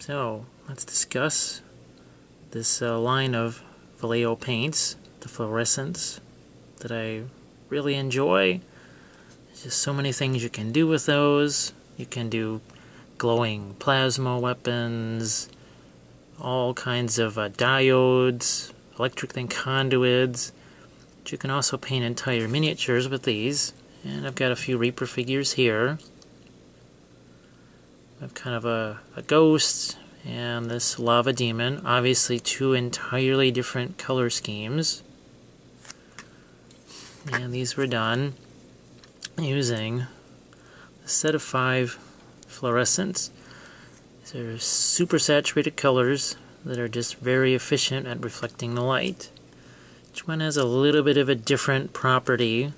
So let's discuss this line of Vallejo paints, the fluorescents, that I really enjoy. There's just so many things you can do with those. You can do glowing plasma weapons, all kinds of diodes, electric thin conduits. But you can also paint entire miniatures with these. And I've got a few Reaper figures here. I've kind of a ghost and this lava demon. Obviously two entirely different color schemes. And these were done using a set of 5 fluorescents. These are super saturated colors that are just very efficient at reflecting the light. Each one has a little bit of a different property.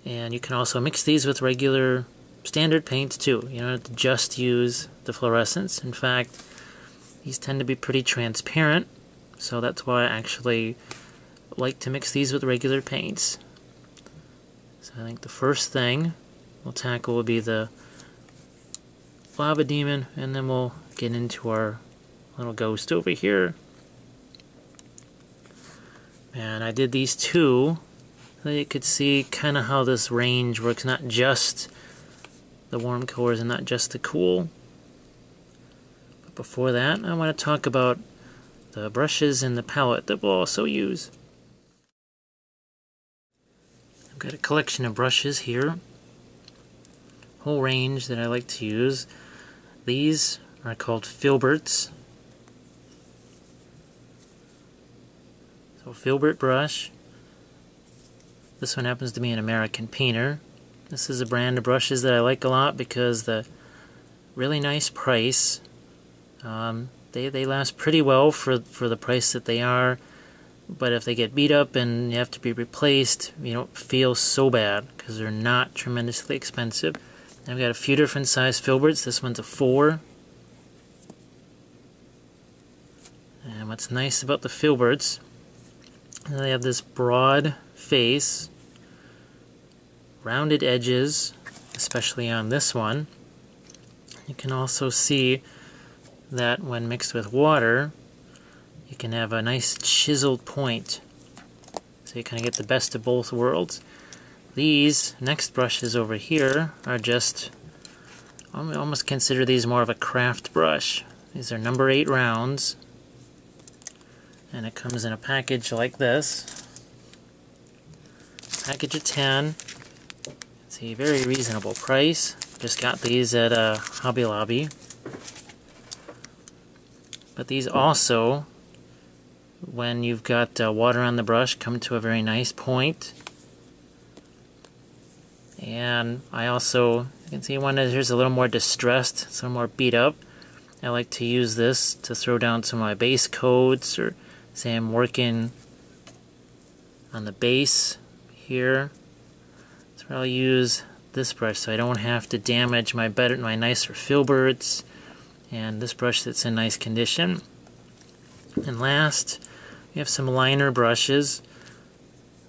And you can also mix these with regular standard paints too. You don't have to just use the fluorescents. In fact, these tend to be pretty transparent, so that's why I actually like to mix these with regular paints. So I think the first thing we'll tackle will be the lava demon, and then we'll get into our little ghost over here. And I did these two so you could see kind of how this range works, not just the warm colors and not just the cool. But before that, I want to talk about the brushes and the palette that we'll also use. I've got a collection of brushes here, whole range that I like to use. These are called filberts. So filbert brush. This one happens to be an American painter. This is a brand of brushes that I like a lot because the really nice price. They last pretty well for the price that they are, but if they get beat up and you have to be replaced, you don't feel so bad because they're not tremendously expensive. I've got a few different size filberts. This one's a 4. And what's nice about the filberts, they have this broad face, rounded edges, especially on this one. You can also see that when mixed with water, you can have a nice chiseled point. So you kind of get the best of both worlds. These next brushes over here are just, I almost consider these more of a craft brush. These are number 8 rounds, and it comes in a package like this. Package of 10. It's a very reasonable price. Just got these at Hobby Lobby. But these also, when you've got water on the brush, come to a very nice point. And I also, you can see one that here's a little more distressed, it's a little more beat up. I like to use this to throw down some of my base coats, or say I'm working on the base here. So I'll use this brush so I don't have to damage my nicer filberts, and this brush that's in nice condition. And last, we have some liner brushes.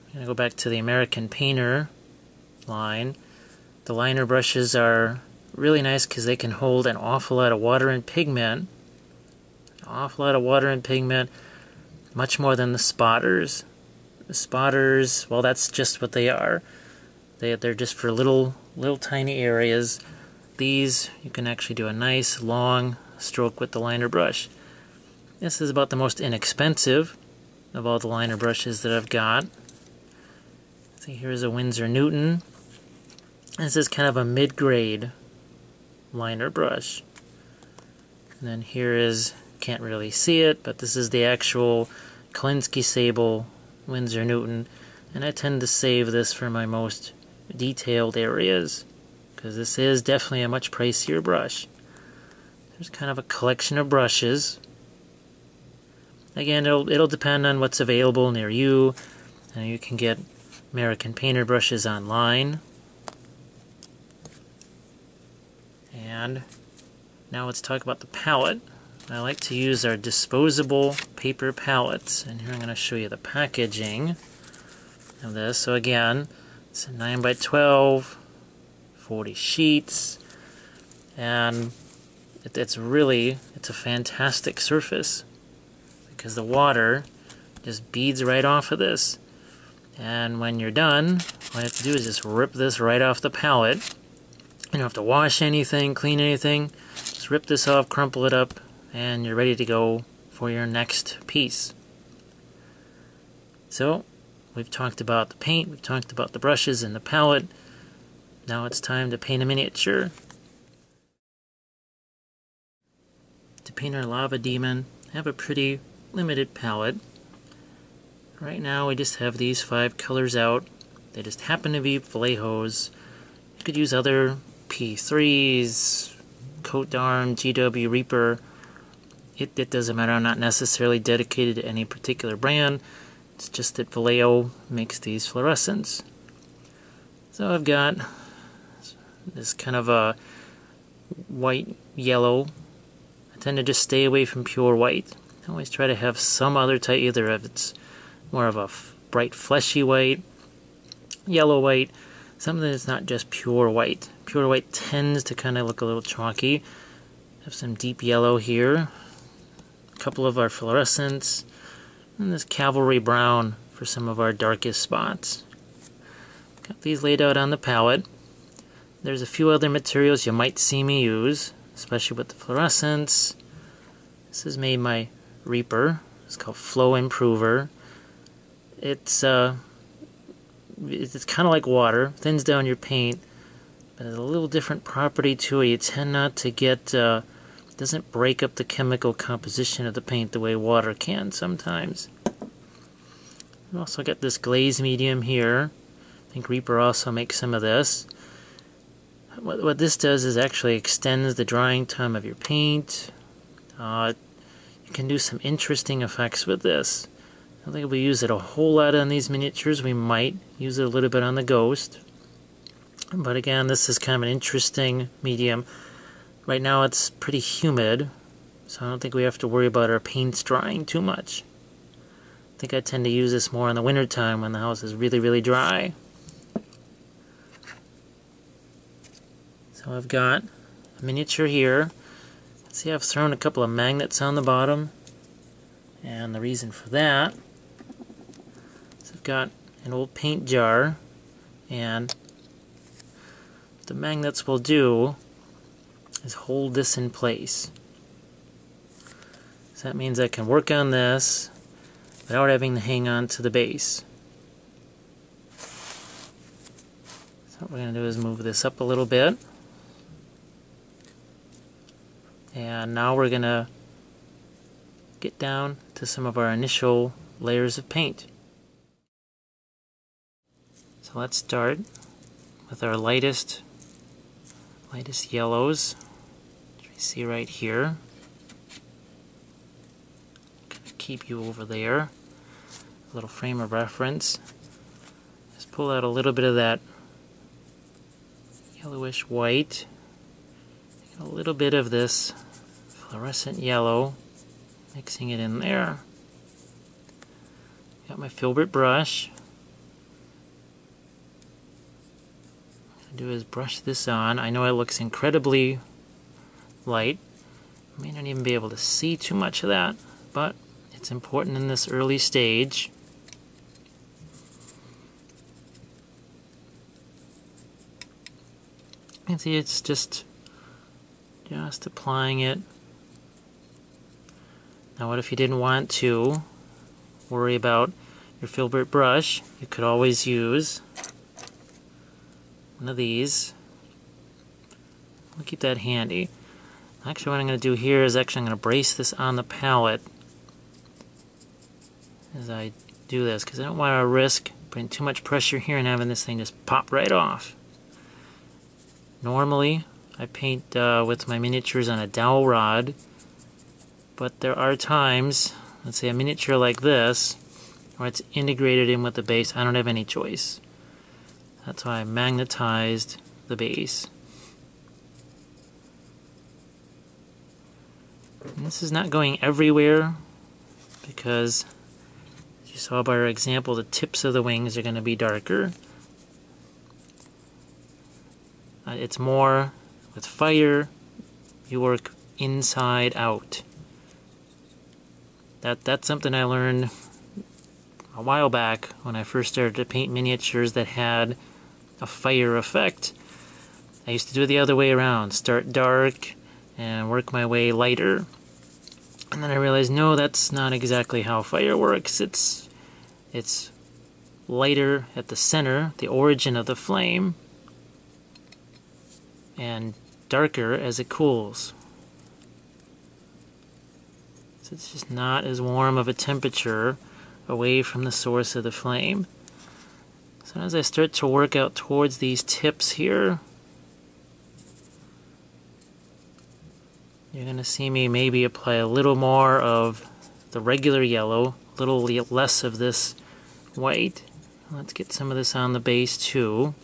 I'm going to go back to the American Painter line. The liner brushes are really nice because they can hold an awful lot of water and pigment. An awful lot of water and pigment, much more than the spotters. The spotters, well, that's just what they are. They're just for little tiny areas. These, you can actually do a nice long stroke with the liner brush. This is about the most inexpensive of all the liner brushes that I've got. See, here's a Winsor Newton. This is kind of a mid-grade liner brush. And then here is, can't really see it, but this is the actual Kolinsky Sable Winsor Newton. And I tend to save this for my most detailed areas, because this is definitely a much pricier brush. There's kind of a collection of brushes. Again, it'll depend on what's available near you. You can get American Painter brushes online. And now let's talk about the palette. I like to use our disposable paper palettes, and here I'm going to show you the packaging of this. So again, it's a 9 by 12, 40 sheets, and it's a fantastic surface because the water just beads right off of this. And when you're done, what you have to do is just rip this right off the palette. You don't have to wash anything, clean anything. Just rip this off, crumple it up, and you're ready to go for your next piece. So, we've talked about the paint, we've talked about the brushes and the palette. Now it's time to paint a miniature. To paint our lava demon, I have a pretty limited palette. Right now we just have these 5 colors out. They just happen to be Vallejo's. You could use other P3s, Coat d'Arm, GW Reaper. It doesn't matter. I'm not necessarily dedicated to any particular brand. It's just that Vallejo makes these fluorescents. So I've got this kind of a white yellow. I tend to just stay away from pure white. I always try to have some other type, either if it's more of a bright fleshy white, yellow white, something that's not just pure white. Pure white tends to kind of look a little chalky. Have some deep yellow here, a couple of our fluorescents, and this cavalry brown for some of our darkest spots. Got these laid out on the palette. There's a few other materials you might see me use, especially with the fluorescents. This is made by Reaper. It's called Flow Improver. It's kind of like water, thins down your paint, but has a little different property to it. You tend not to get, doesn't break up the chemical composition of the paint the way water can sometimes. I've also got this glaze medium here. I think Reaper also makes some of this. What this does is actually extends the drying time of your paint. You can do some interesting effects with this. I don't think we use it a whole lot on these miniatures. We might use it a little bit on the Ghost. But again, this is kind of an interesting medium. Right now it's pretty humid, so I don't think we have to worry about our paints drying too much. I think I tend to use this more in the winter time when the house is really, really dry. So I've got a miniature here. See, I've thrown a couple of magnets on the bottom, and the reason for that is I've got an old paint jar, and what the magnets will do is hold this in place. So that means I can work on this without having to hang on to the base. So what we're going to do is move this up a little bit. And now we're going to get down to some of our initial layers of paint. So let's start with our lightest yellows, which we see right here. I'm going to keep you over there. A little frame of reference. Just pull out a little bit of that yellowish white. A little bit of this fluorescent yellow, mixing it in there. Got my filbert brush. What I'm going to do is brush this on. I know it looks incredibly light. I may not even be able to see too much of that, but it's important in this early stage. You can see it's just applying it. Now what if you didn't want to worry about your filbert brush? You could always use one of these. I'll keep that handy. Actually what I'm going to do here is I'm going to brace this on the palette as I do this, because I don't want to risk putting too much pressure here and having this thing just pop right off. Normally I paint with my miniatures on a dowel rod, but there are times, let's say a miniature like this, where it's integrated in with the base. I don't have any choice. That's why I magnetized the base. And this is not going everywhere, because as you saw by our example, the tips of the wings are going to be darker. It's more with fire, You work inside out. That's something I learned a while back when I first started to paint miniatures that had a fire effect. I used to do it the other way around, start dark and work my way lighter. And then I realized, no, that's not exactly how fire works. It's lighter at the center, the origin of the flame, and darker as it cools. So it's just not as warm of a temperature away from the source of the flame. So as I start to work out towards these tips here, you're going to see me maybe apply a little more of the regular yellow, a little less of this white. Let's get some of this on the base too.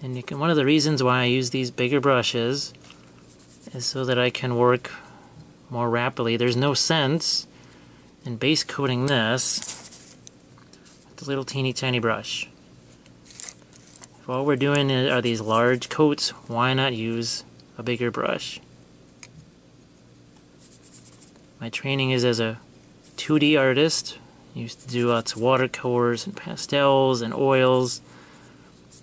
And you can, one of the reasons why I use these bigger brushes is so that I can work more rapidly. There's no sense in base coating this with a little teeny tiny brush. If all we're doing are these large coats, why not use a bigger brush? My training is as a 2D artist. I used to do lots of watercolors and pastels and oils.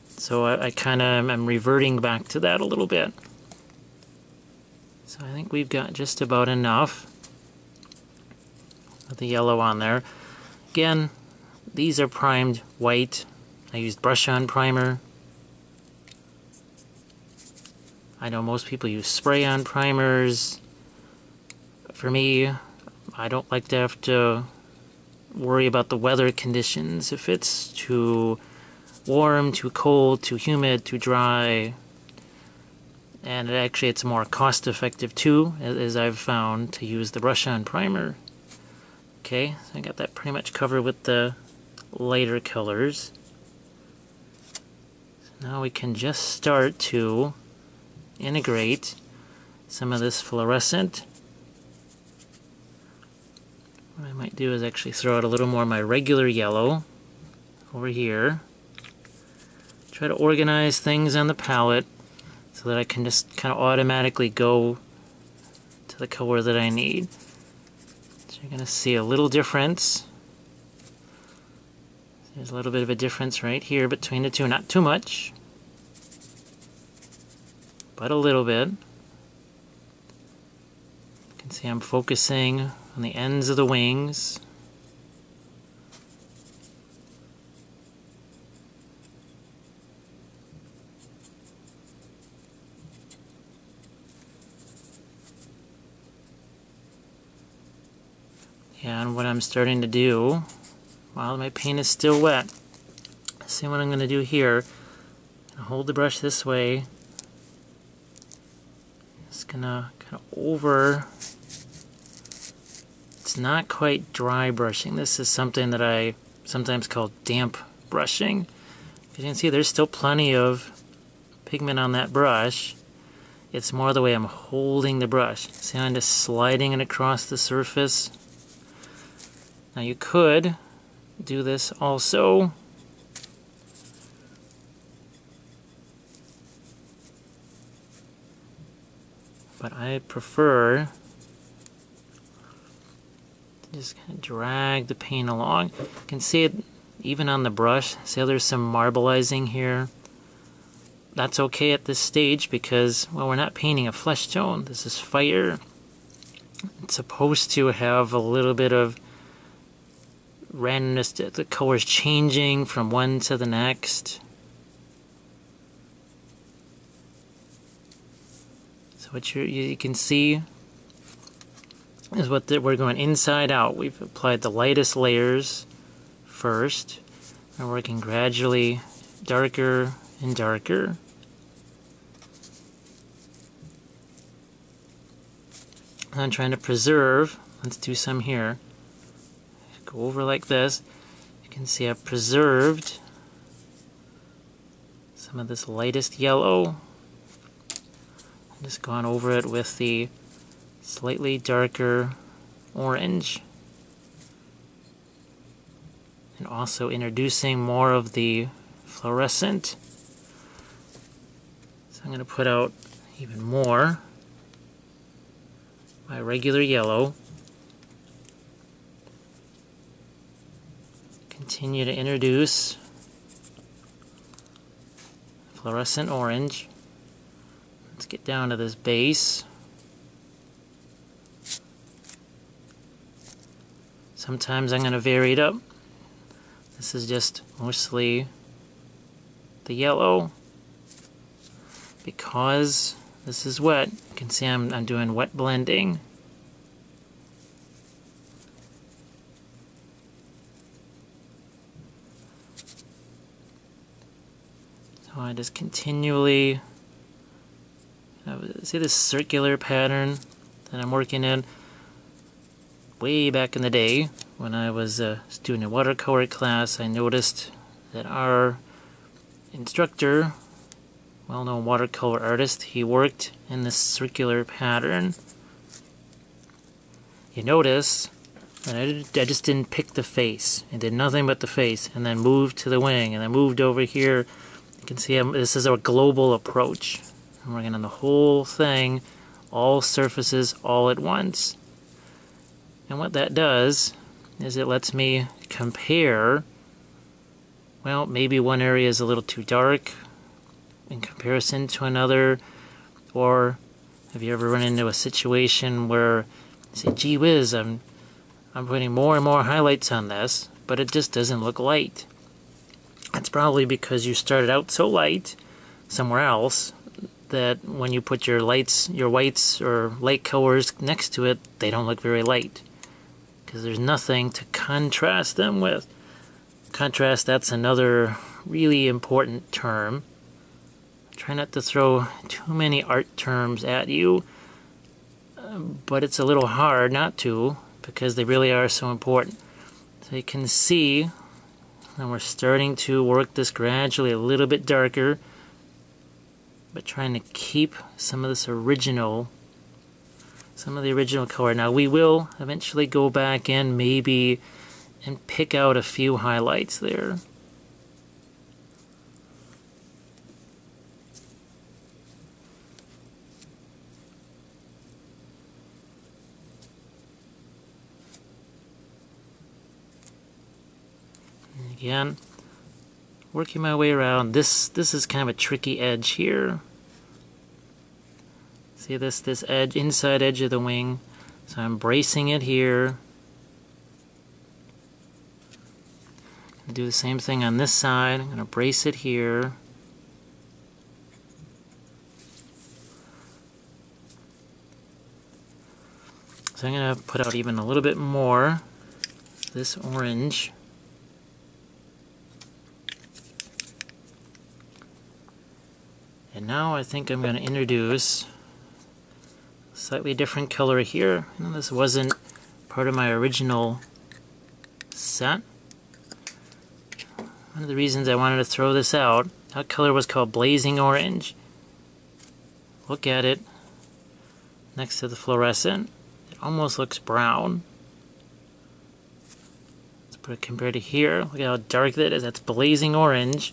So I kind of am reverting back to that a little bit. So I think we've got just about enough of the yellow on there. Again, these are primed white. I used brush-on primer. I know most people use spray-on primers. For me, I don't like to have to worry about the weather conditions. If it's too warm, too cold, too humid, too dry. And it's more cost-effective too, as I've found, to use the brush-on primer. Okay, so I got that pretty much covered with the lighter colors. So now we can just start to integrate some of this fluorescent. What I might do is actually throw out a little more of my regular yellow over here. Try to organize things on the palette so that I can just kind of automatically go to the color that I need. So you're going to see a little difference. There's a little bit of a difference right here between the two, not too much, but a little bit. You can see I'm focusing on the ends of the wings. And what I'm starting to do while my paint is still wet, see what I'm going to do here. Hold the brush this way. Just gonna kind of over. It's not quite dry brushing. This is something that I sometimes call damp brushing. As you can see, there's still plenty of pigment on that brush. It's more the way I'm holding the brush. See how I'm just sliding it across the surface? Now you could do this also but I prefer to just kind of drag the paint along. You can see it even on the brush. See how there's some marbleizing here? That's okay at this stage because, well, we're not painting a flesh tone. This is fire. It's supposed to have a little bit of randomness, the colors changing from one to the next. So what you can see is what we're going inside out. We've applied the lightest layers first. We're working gradually darker and darker. I'm trying to preserve. Let's do some here. Go over like this. You can see I've preserved some of this lightest yellow. I've just gone over it with the slightly darker orange. And also introducing more of the fluorescent. So I'm going to put out even more my regular yellow. Continue to introduce fluorescent orange. Let's get down to this base. Sometimes I'm going to vary it up. This is just mostly the yellow. Because this is wet, you can see I'm doing wet blending. So I just continually see this circular pattern that I'm working in. Way back in the day, when I was a student in watercolor class, I noticed that our instructor, well-known watercolor artist, he worked in this circular pattern. You notice that I just didn't pick the face. I did nothing but the face, and then moved to the wing, and then moved over here. You can see this is our global approach. I'm working on the whole thing, all surfaces, all at once. And what that does is it lets me compare, well, maybe one area is a little too dark in comparison to another, or have you ever run into a situation where you say, gee whiz, I'm putting more and more highlights on this, but it just doesn't look light. That's probably because you started out so light somewhere else that when you put your lights, your whites or light colors next to it, they don't look very light. Because there's nothing to contrast them with. Contrast, that's another really important term. Try not to throw too many art terms at you, but it's a little hard not to, because they really are so important. So you can see, and we're starting to work this gradually a little bit darker, but trying to keep some of this original, some of the original color. Now we will eventually go back in maybe and pick out a few highlights there. And again, working my way around. This is kind of a tricky edge here. See this edge, inside edge of the wing. So I'm bracing it here. Do the same thing on this side. I'm going to brace it here. So I'm going to put out even a little bit more this orange. And now I think I'm going to introduce a slightly different color here. I know this wasn't part of my original set. One of the reasons I wanted to throw this out, that color was called Blazing Orange. Look at it next to the fluorescent. It almost looks brown. Let's put it compared to here. Look at how dark that is. That's Blazing Orange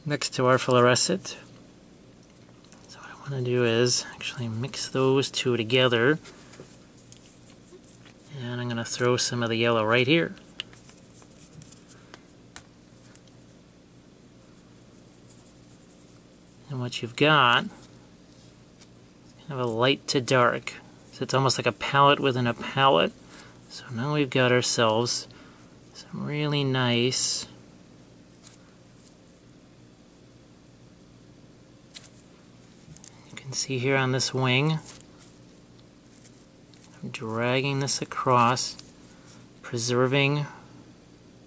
next to our fluorescent. So what I want to do is actually mix those two together. And I'm going to throw some of the yellow right here. And what you've got is kind of a light to dark. So it's almost like a palette within a palette. So now we've got ourselves some really nice you can see here on this wing, I'm dragging this across, preserving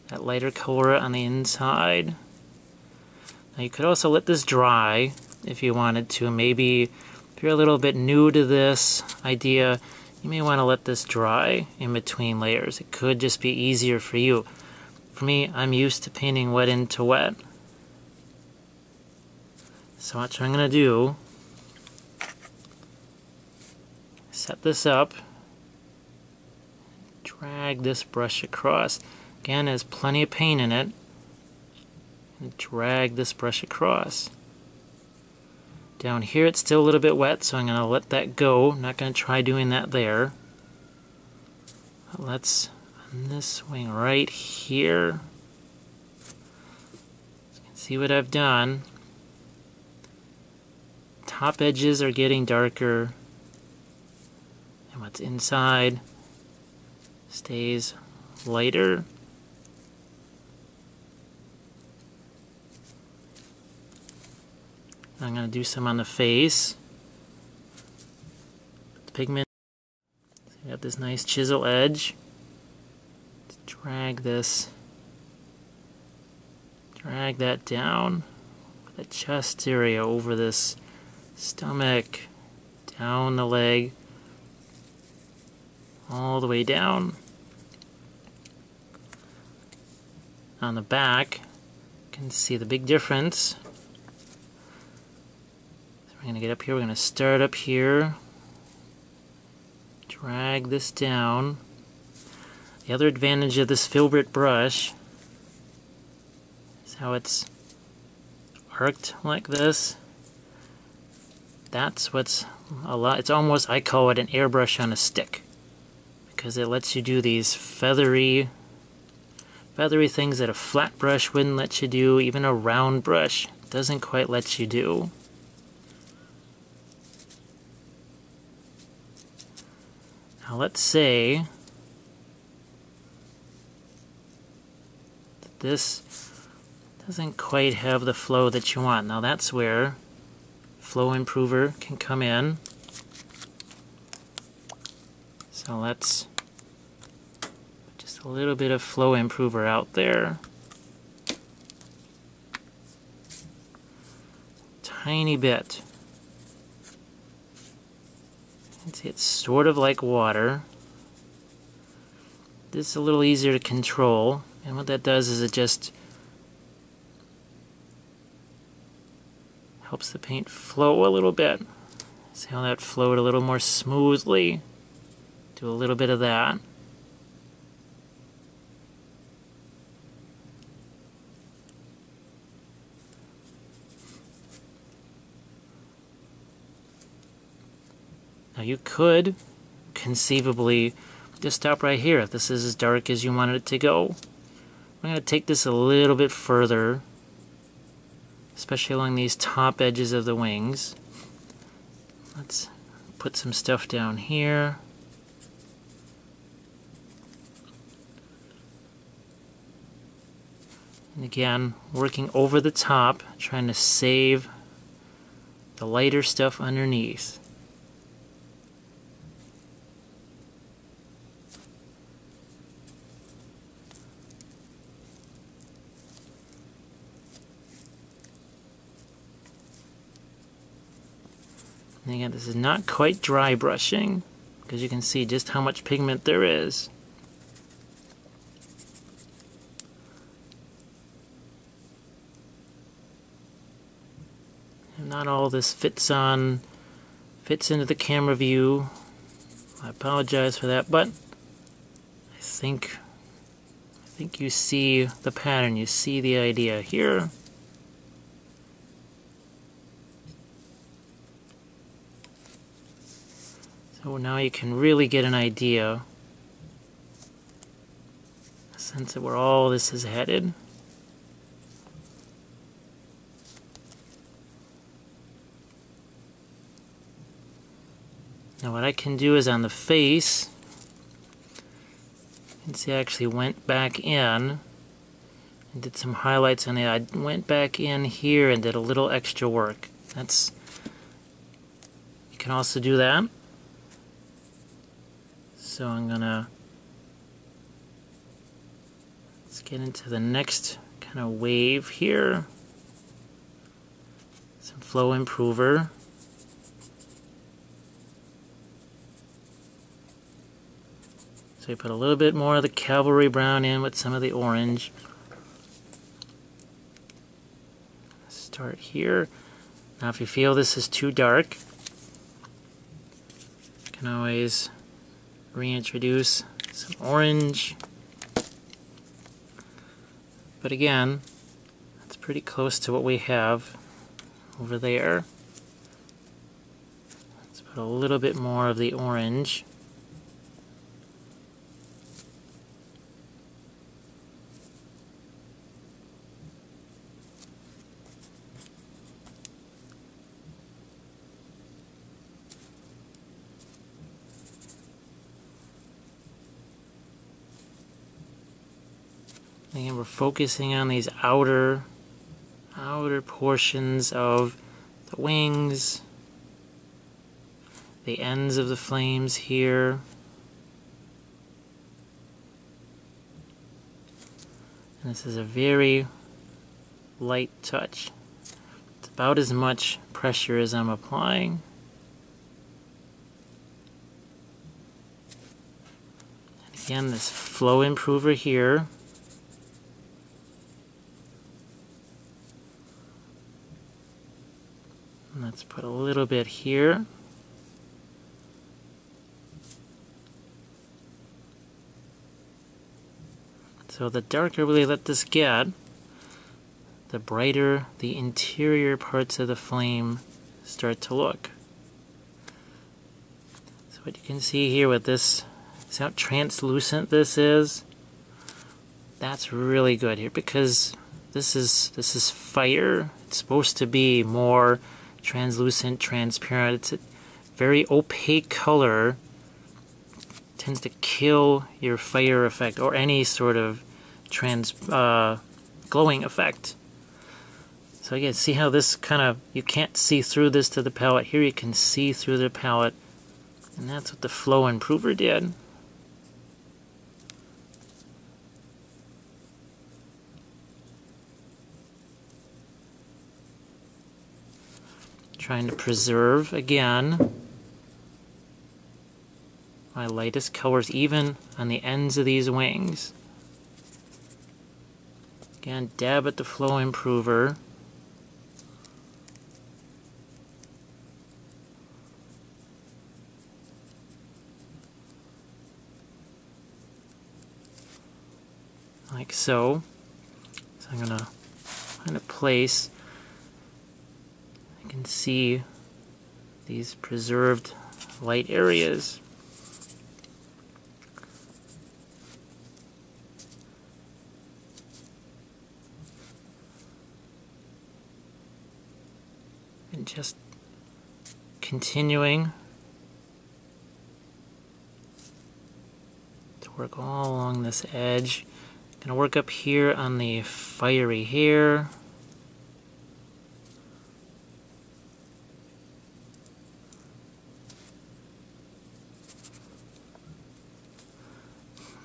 that lighter color on the inside. Now you could also let this dry if you wanted to. Maybe if you're a little bit new to this idea, you may want to let this dry in between layers. It could just be easier for you. For me, I'm used to painting wet into wet. So what I'm going to do, set this up, drag this brush across. Again, there's plenty of paint in it. And drag this brush across. Down here it's still a little bit wet, so I'm going to let that go. I'm not going to try doing that there. But let's, on this wing right here, so you can see what I've done. Top edges are getting darker, and what's inside stays lighter. I'm going to do some on the face. The pigment. So you got this nice chisel edge. Let's drag that down with the chest area over this stomach, down the leg, all the way down. On the back, you can see the big difference. We're going to get up here, we're going to start up here, drag this down. The other advantage of this filbert brush is how it's arced like this. That's what's a lot, it's almost, I call it an airbrush on a stick, because it lets you do these feathery things that a flat brush wouldn't let you do, even a round brush doesn't quite let you do. Now let's say that this doesn't quite have the flow that you want. Now that's where Flow Improver can come in. So let's put just a little bit of Flow Improver out there. Tiny bit. You can see it's sort of like water. This is a little easier to control, and what that does is it just helps the paint flow a little bit. See how that flowed a little more smoothly? Do a little bit of that. Now you could conceivably just stop right here if this is as dark as you wanted it to go. We're going to take this a little bit further, especially along these top edges of the wings. Let's put some stuff down here. And again, working over the top, trying to save the lighter stuff underneath. And again, this is not quite dry brushing, because you can see just how much pigment there is. And not all this fits into the camera view. I apologize for that, but I think you see the pattern, you see the idea here. So now you can really get an idea, a sense of where all this is headed. Now what I can do is on the face, you can see I actually went back in and did some highlights on it. I went back in here and did a little extra work. You can also do that. So I'm gonna, let's get into the next kind of wave here. Some Flow Improver. So we put a little bit more of the cavalry brown in with some of the orange. Start here. Now if you feel this is too dark, you can always reintroduce some orange. But again, that's pretty close to what we have over there. Put a little bit more of the orange. Again, we're focusing on these outer portions of the wings, the ends of the flames here. And this is a very light touch. It's about as much pressure as I'm applying. And again, this flow improver here. Let's put a little bit here. So the darker we let this get, the brighter the interior parts of the flame start to look. So what you can see here with this, see how translucent this is? That's really good here because this is fire. It's supposed to be more translucent, transparent. It's a very opaque color. Tends to kill your fire effect or any sort of glowing effect. So again, see how this kind of, you can't see through this to the palette. Here you can see through the palette, and that's what the flow improver did. Trying to preserve, again, my lightest colors, even on the ends of these wings. Again, dab at the flow improver. Like so. So I'm going to find a place. I can see these preserved light areas. And just continuing to work all along this edge. I'm going to work up here on the fiery hair.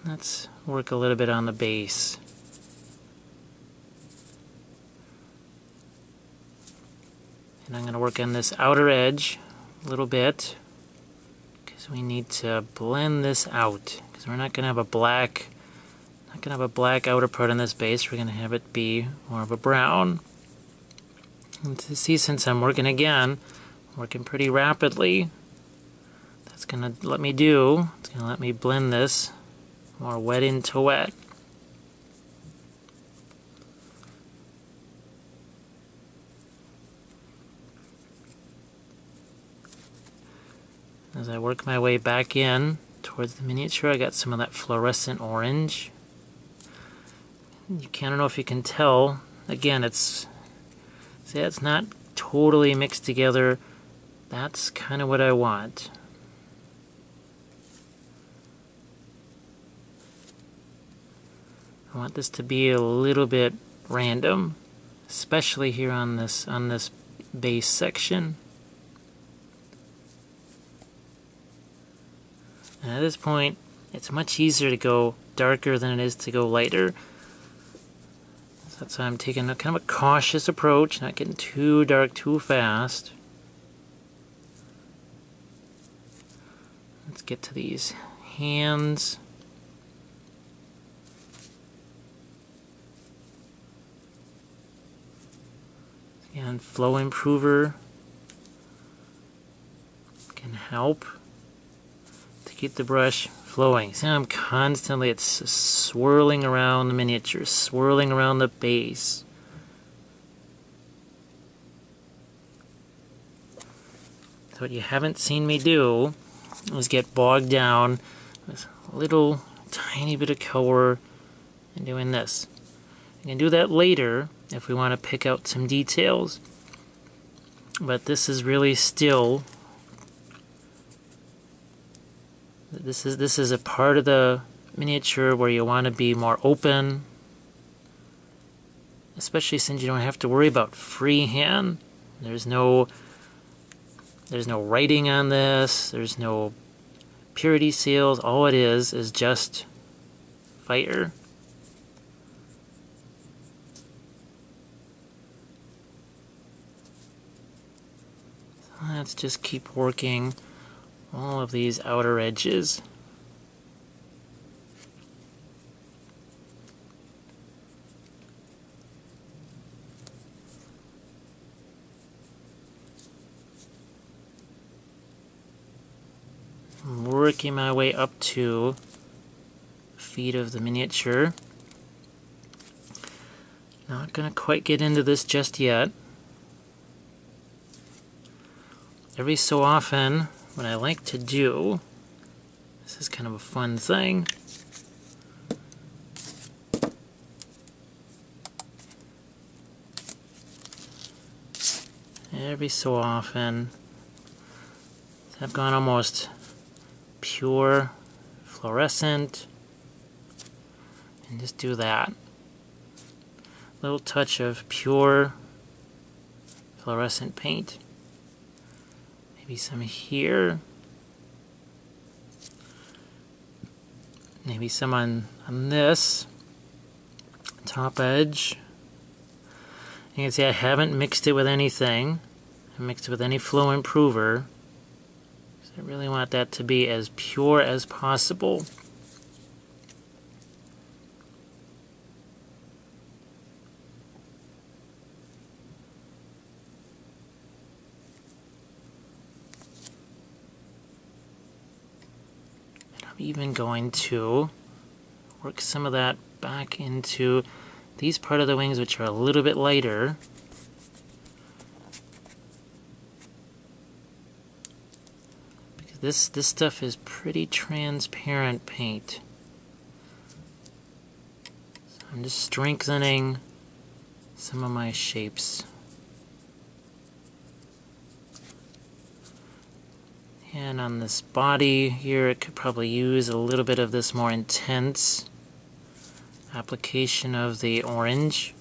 Let's work a little bit on the base. And I'm going to work on this outer edge a little bit because we need to blend this out, because we're not going to have a black outer part on this base. We're going to have it be more of a brown. And to see, since I'm working pretty rapidly, that's going to let me blend this more wet into wet. As I work my way back in towards the miniature, I got some of that fluorescent orange. I don't know if you can tell. Again, it's not totally mixed together. That's kind of what I want. I want this to be a little bit random, especially here on this base section. And at this point, it's much easier to go darker than it is to go lighter. So that's why I'm taking a kind of a cautious approach, not getting too dark too fast. Let's get to these hands. And flow improver can help to keep the brush flowing. See, I'm constantly, it's swirling around the miniature, swirling around the base. So what you haven't seen me do is get bogged down with a little tiny bit of color and doing this. We can do that later if we want to pick out some details. But this is really still, this is a part of the miniature where you want to be more open, especially since you don't have to worry about freehand. There's no writing on this, there's no purity seals. All it is just fire. So let's just keep working all of these outer edges. I'm working my way up to the feet of the miniature. Not gonna quite get into this just yet. Every so often, what I like to do, this is kind of a fun thing, every so often, I've gone almost pure fluorescent and just do that. Little touch of pure fluorescent paint. Maybe some here. Maybe some on this top edge. You can see I haven't mixed it with anything. I mixed it with any flow improver. So I really want that to be as pure as possible. Even going to work some of that back into these part of the wings, which are a little bit lighter. Because this stuff is pretty transparent paint. So I'm just strengthening some of my shapes. And on this body here, it could probably use a little bit of this more intense application of the orange.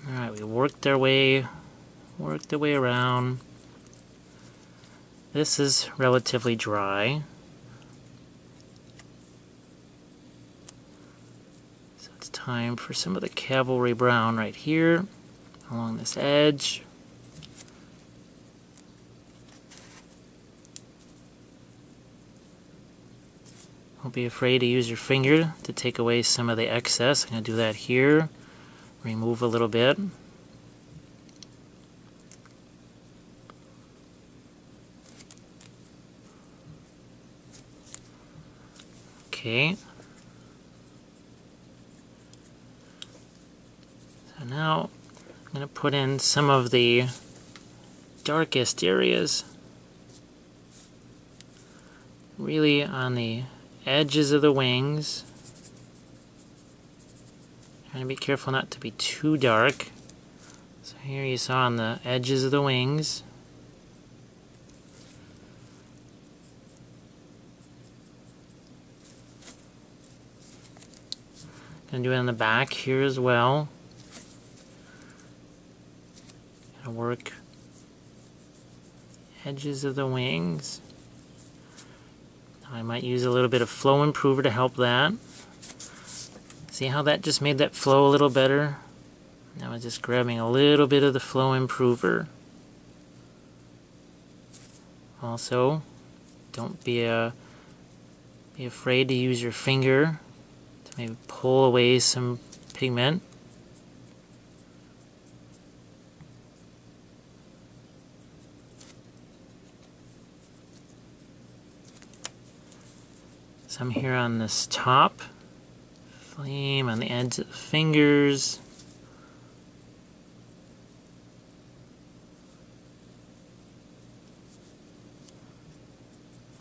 Alright, we worked our way around. This is relatively dry. So it's time for some of the cavalry brown right here along this edge. Don't be afraid to use your finger to take away some of the excess. I'm going to do that here. Remove a little bit. Okay. So now I'm going to put in some of the darkest areas. Really on the edges of the wings. Trying to be careful not to be too dark. So here you saw on the edges of the wings. Gonna do it on the back here as well. Gonna work edges of the wings. I might use a little bit of flow improver to help that. See how that just made that flow a little better? Now I'm just grabbing a little bit of the flow improver. Also, don't be afraid to use your finger to maybe pull away some pigment. Some here on this top. Flame on the edge of the fingers.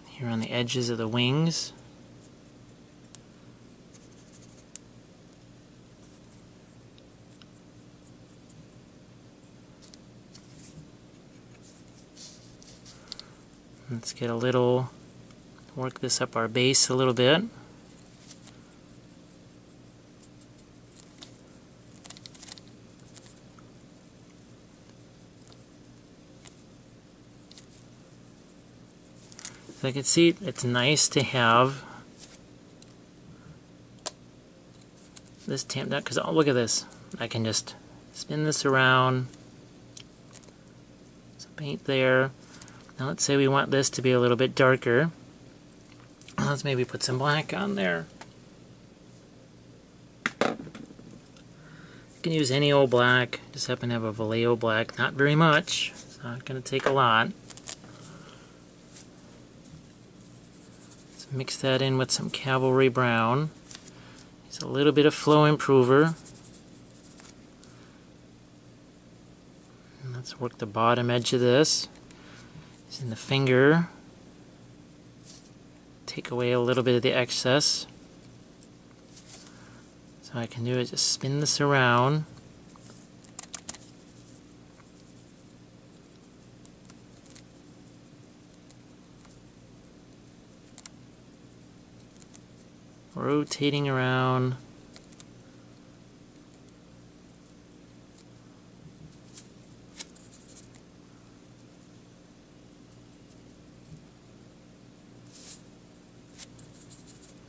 Here on the edges of the wings. Let's get a little, work this up our base a little bit. So I can see it's nice to have this tamped out, because oh, look at this. I can just spin this around. Some paint there. Now let's say we want this to be a little bit darker. Let's maybe put some black on there. You can use any old black. Just happen to have a Vallejo black. Not very much. It's not going to take a lot. Let's mix that in with some Cavalry Brown. Use a little bit of Flow Improver. And let's work the bottom edge of this. Using the finger, take away a little bit of the excess. So what I can do is just spin this around. Rotating around.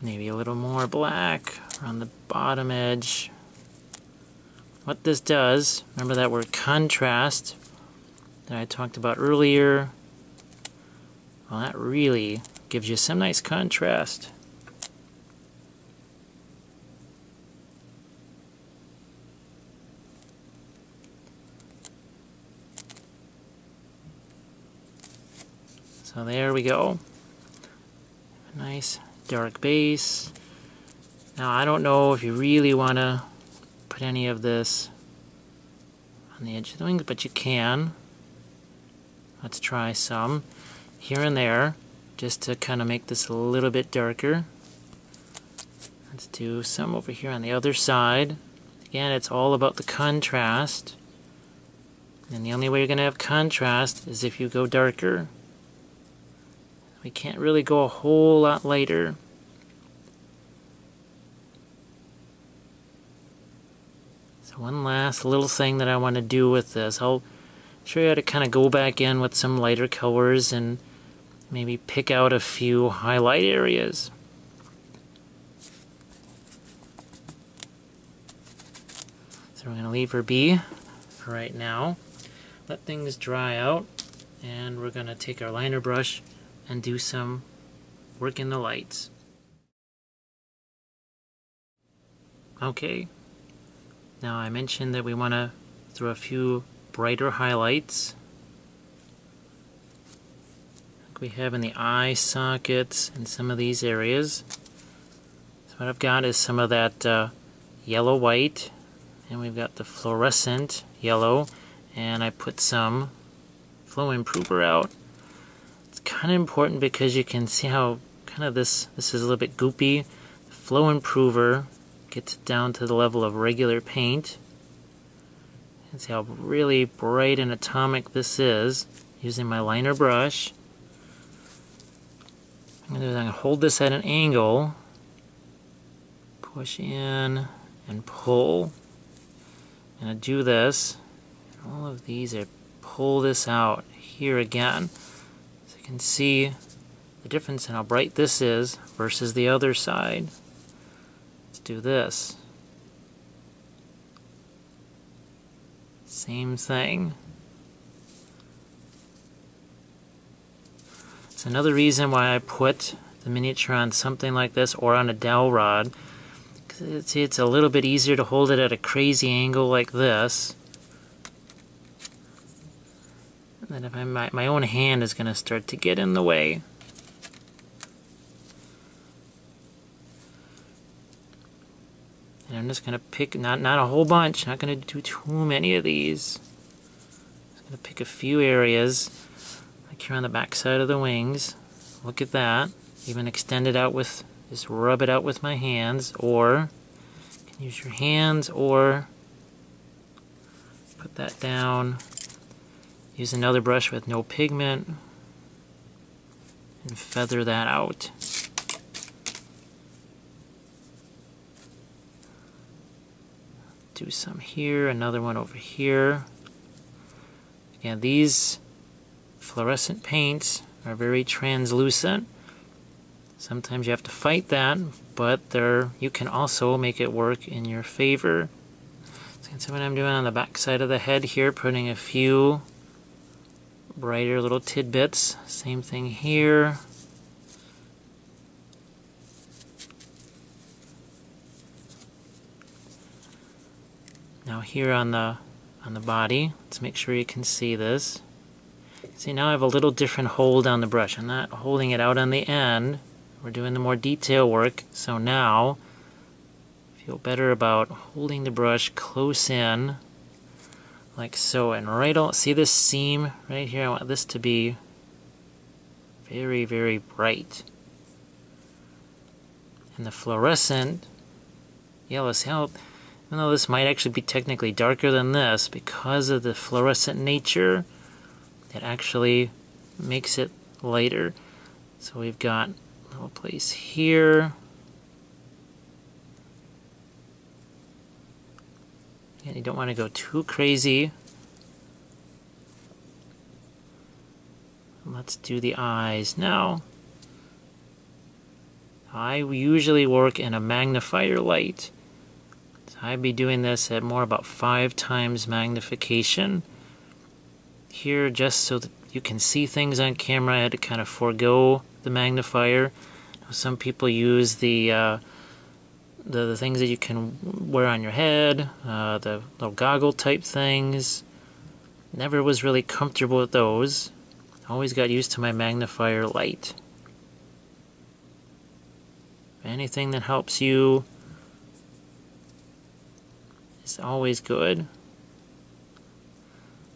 Maybe a little more black around the bottom edge. What this does, remember that word contrast that I talked about earlier? Well, that really gives you some nice contrast. So there we go. A nice dark base. Now I don't know if you really want to put any of this on the edge of the wings, but you can. Let's try some here and there just to kind of make this a little bit darker. Let's do some over here on the other side. Again, it's all about the contrast. And the only way you're going to have contrast is if you go darker. We can't really go a whole lot lighter. So one last little thing that I want to do with this. I'll show you how to kind of go back in with some lighter colors and maybe pick out a few highlight areas. So we're going to leave her be for right now. Let things dry out, and we're going to take our liner brush and do some work in the lights. Okay, now I mentioned that we want to throw a few brighter highlights like we have in the eye sockets and some of these areas. So what I've got is some of that yellow white, and we've got the fluorescent yellow, and I put some Flow Improver out. Kind of important because you can see how kind of this is a little bit goopy. The Flow Improver gets it down to the level of regular paint. And see how really bright and atomic this is using my liner brush. I'm going to hold this at an angle, push in and pull. I'm going to do this. All of these are pull this out here again. You can see the difference in how bright this is versus the other side. Let's do this. Same thing. It's another reason why I put the miniature on something like this or on a dowel rod. Because it's a little bit easier to hold it at a crazy angle like this. And if my own hand is going to start to get in the way. And I'm just going to pick, not a whole bunch, not going to do too many of these. I'm going to pick a few areas, like here on the back side of the wings. Look at that. Even extend it out with, just rub it out with my hands, or you can use your hands, or put that down. Use another brush with no pigment and feather that out. Do some here, another one over here. Again, these fluorescent paints are very translucent. Sometimes you have to fight that, but you can also make it work in your favor. So that's what I'm doing on the back side of the head here, putting a few brighter little tidbits. Same thing here. Now here on the body, let's make sure you can see this. See, now I have a little different hold on the brush. I'm not holding it out on the end. We're doing the more detail work. So now, feel better about holding the brush close in, like so. And see this seam right here? I want this to be very, very bright. And the fluorescent yellows help. Even though this might actually be technically darker than this, because of the fluorescent nature, it actually makes it lighter. So we've got a little place here. And you don't want to go too crazy. Let's do the eyes now. I usually work in a magnifier light. I'd be doing this at more about 5 times magnification. Here, just so that you can see things on camera, I had to kind of forego the magnifier. Some people use the things that you can wear on your head, the little goggle type things. Never was really comfortable with those. Always got used to my magnifier light. Anything that helps you is always good.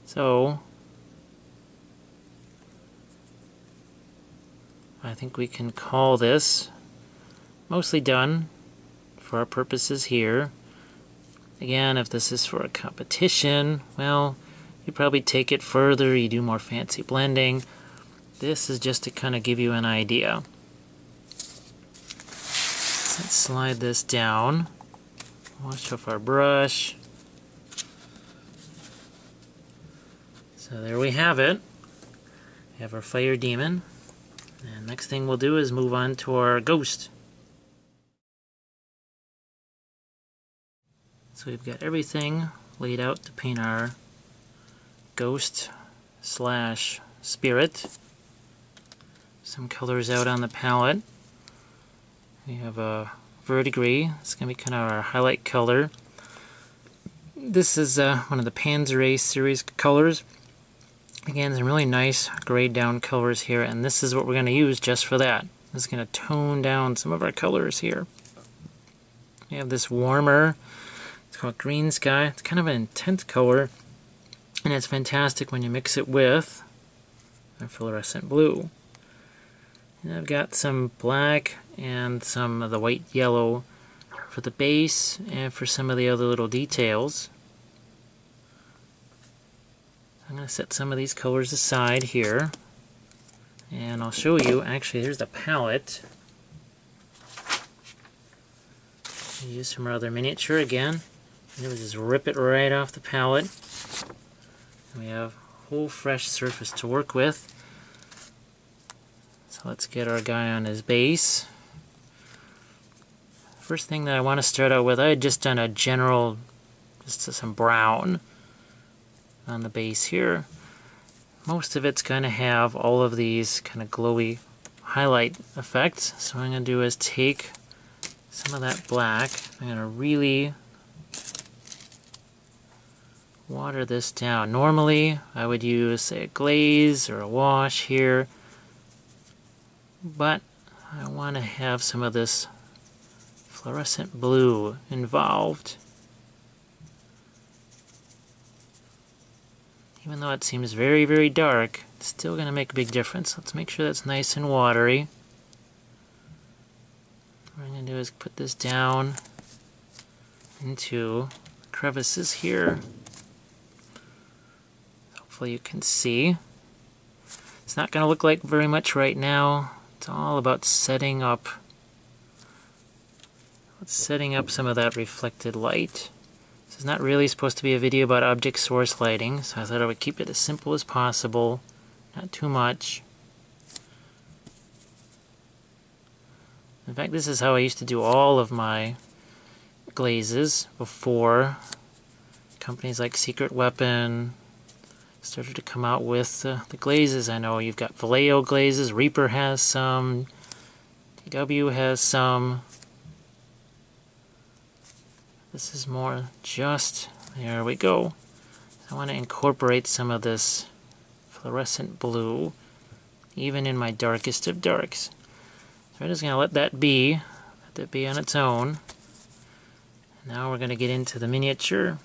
So I think we can call this mostly done for our purposes here. Again, if this is for a competition, well, you probably take it further, you do more fancy blending. This is just to kind of give you an idea. Let's slide this down. Wash off our brush. So there we have it. We have our fire demon. And next thing we'll do is move on to our ghost. So we've got everything laid out to paint our ghost slash spirit. Some colors out on the palette. We have a verdigris. It's going to be kind of our highlight color. This is one of the Panzer series colors. Again, some really nice grayed down colors here, and this is what we're going to use just for that. This is going to tone down some of our colors here. We have this warmer, it's called Green Sky. It's kind of an intense color, and it's fantastic when you mix it with our fluorescent blue. And I've got some black and some of the white yellow for the base and for some of the other little details. I'm going to set some of these colors aside here, and I'll show you. Actually, here's the palette. Use some other miniature again, and we'll just rip it right off the palette. We have a whole fresh surface to work with. So let's get our guy on his base. First thing that I want to start out with, I had just done a general, just some brown on the base here. Most of it's going to have all of these kind of glowy highlight effects. So what I'm going to do is take some of that black. I'm going to really water this down. Normally I would use, say, a glaze or a wash here, but I want to have some of this fluorescent blue involved. Even though it seems very, very dark, it's still going to make a big difference. Let's make sure that's nice and watery. What I'm going to do is put this down into crevices here. Hopefully you can see. It's not going to look like very much right now. It's all about setting up some of that reflected light. This is not really supposed to be a video about object source lighting, so I thought I would keep it as simple as possible, not too much. In fact, this is how I used to do all of my glazes before companies like Secret Weapon started to come out with the glazes. I know you've got Vallejo glazes, Reaper has some, DW has some. This is more just, there we go. I want to incorporate some of this fluorescent blue, even in my darkest of darks. So I'm just going to let that be on its own. Now we're going to get into the miniature.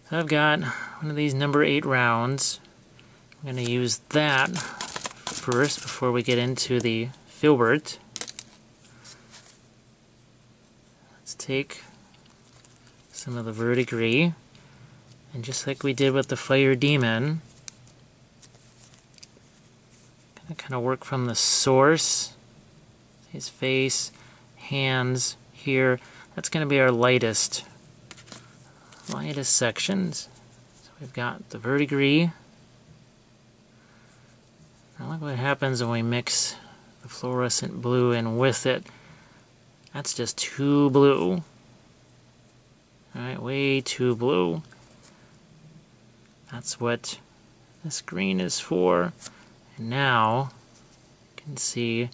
So I've got one of these number 8 rounds. I'm going to use that first before we get into the filbert. Let's take some of the verdigris, and just like we did with the Fire Demon, gonna kind of work from the source. His face, hands here. That's going to be our lightest sections. So we've got the verdigris. Now look what happens when we mix the fluorescent blue in with it. That's just too blue. Alright, way too blue. That's what this green is for. And now you can see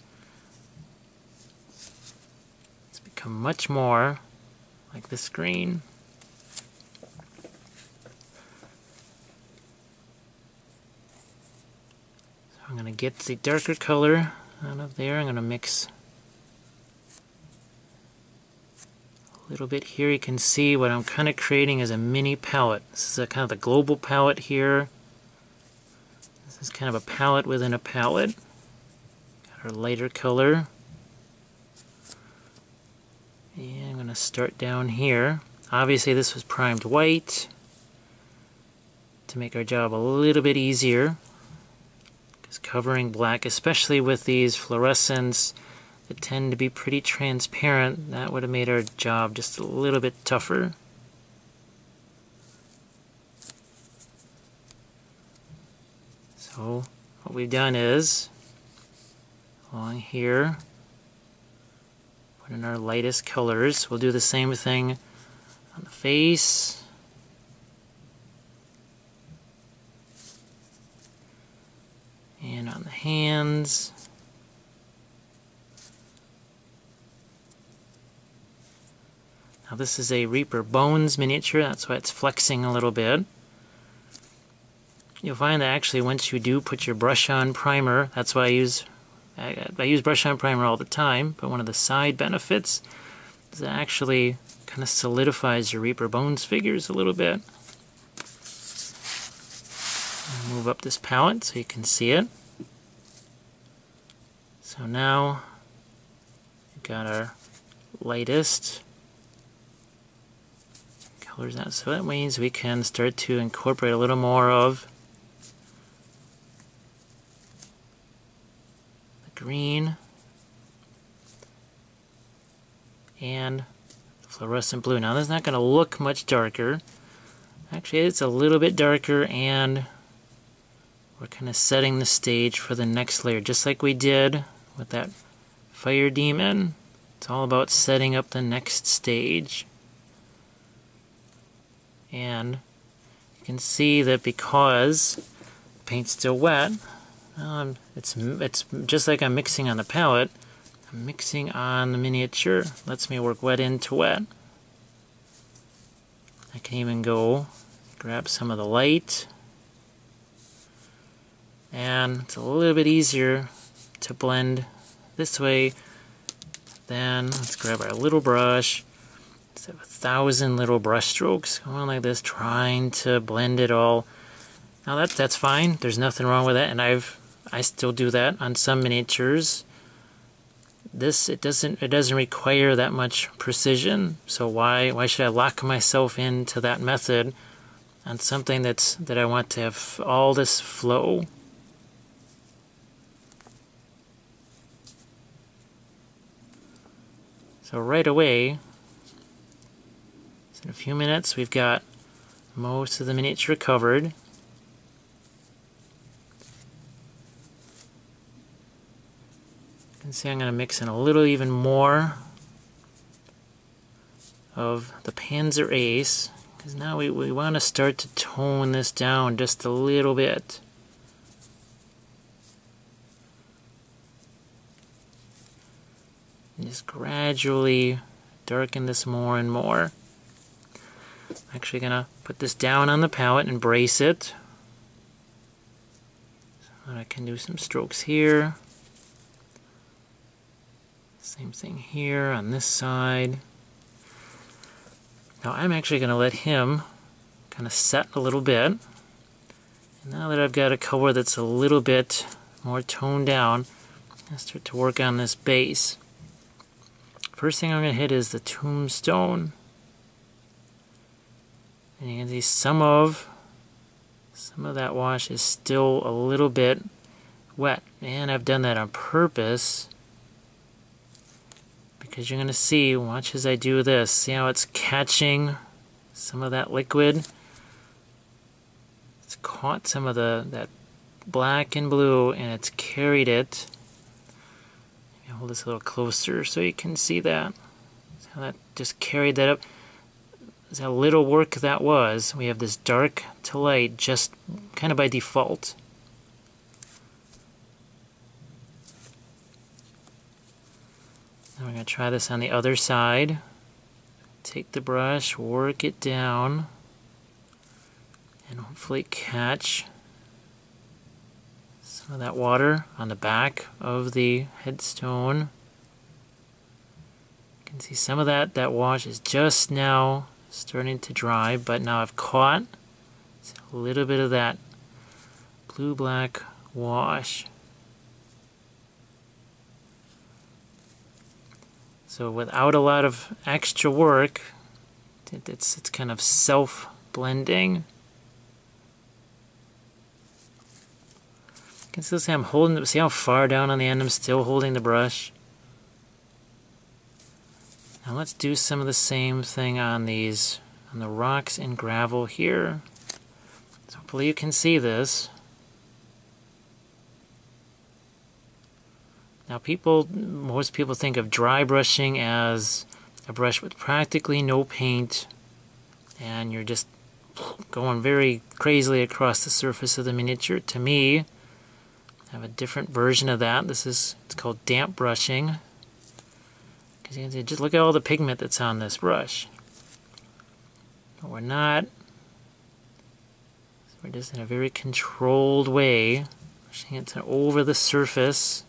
it's become much more like this green. So I'm going to get the darker color out of there. I'm going to mix a little bit here. You can see what I'm kind of creating is a mini palette. This is kind of the global palette here. This is kind of a palette within a palette. Got our lighter color. And I'm going to start down here. Obviously this was primed white to make our job a little bit easier. Because covering black, especially with these fluorescents that tend to be pretty transparent, that would have made our job just a little bit tougher. So what we've done is, along here, put in our lightest colors. We'll do the same thing on the face. And on the hands. Now this is a Reaper Bones miniature, that's why it's flexing a little bit. You'll find that actually once you do put your brush on primer, that's why I use brush on primer all the time, but one of the side benefits is it actually kind of solidifies your Reaper Bones figures a little bit. I'll move up this palette so you can see it. So now we've got our lightest colors out. So that means we can start to incorporate a little more of the green and the fluorescent blue. Now this is not going to look much darker. Actually it's a little bit darker, and we're kind of setting the stage for the next layer, just like we did with that Fire Demon. It's all about setting up the next stage. And you can see that because the paint's still wet, it's just like I'm mixing on the palette, I'm mixing on the miniature. Lets me work wet into wet. I can even go grab some of the light, and it's a little bit easier to blend this way Then let's grab our little brush. Let's have 1,000 little brush strokes going like this, trying to blend it all. Now that's fine. There's nothing wrong with that, and I still do that on some miniatures. It doesn't require that much precision. So why should I lock myself into that method on something that I want to have all this flow? So right away, in a few minutes, we've got most of the miniature covered. You can see I'm going to mix in a little even more of the Panzer Ace, because now we want to start to tone this down just a little bit. And just gradually darken this more and more. I'm actually going to put this down on the palette and brace it. So I can do some strokes here. Same thing here on this side. Now I'm actually going to let him kind of set a little bit. And now that I've got a color that's a little bit more toned down, I'm going to start to work on this base. First thing I'm going to hit is the tombstone. And you can see some of that wash is still a little bit wet. And I've done that on purpose, because you're going to see, watch as I do this, see how it's catching some of that liquid? It's caught some of that black and blue, and it's carried it. Maybe hold this a little closer so you can see that. See how that just carried that up? How little work that was. We have this dark to light just kind of by default. Now we're going to try this on the other side. Take the brush, work it down, and hopefully catch some of that water on the back of the headstone. You can see some of that wash is just now starting to dry, but now I've caught a little bit of that blue-black wash. So without a lot of extra work, it's kind of self-blending. You can still see I'm holding, see how far down on the end I'm still holding the brush? Now let's do some of the same thing on the rocks and gravel here. So hopefully you can see this. Now most people think of dry brushing as a brush with practically no paint, and you're just going very crazily across the surface of the miniature. To me, I have a different version of that. It's called damp brushing. Because you can see, just look at all the pigment that's on this brush. But we're not. So we're just in a very controlled way, brushing it over the surface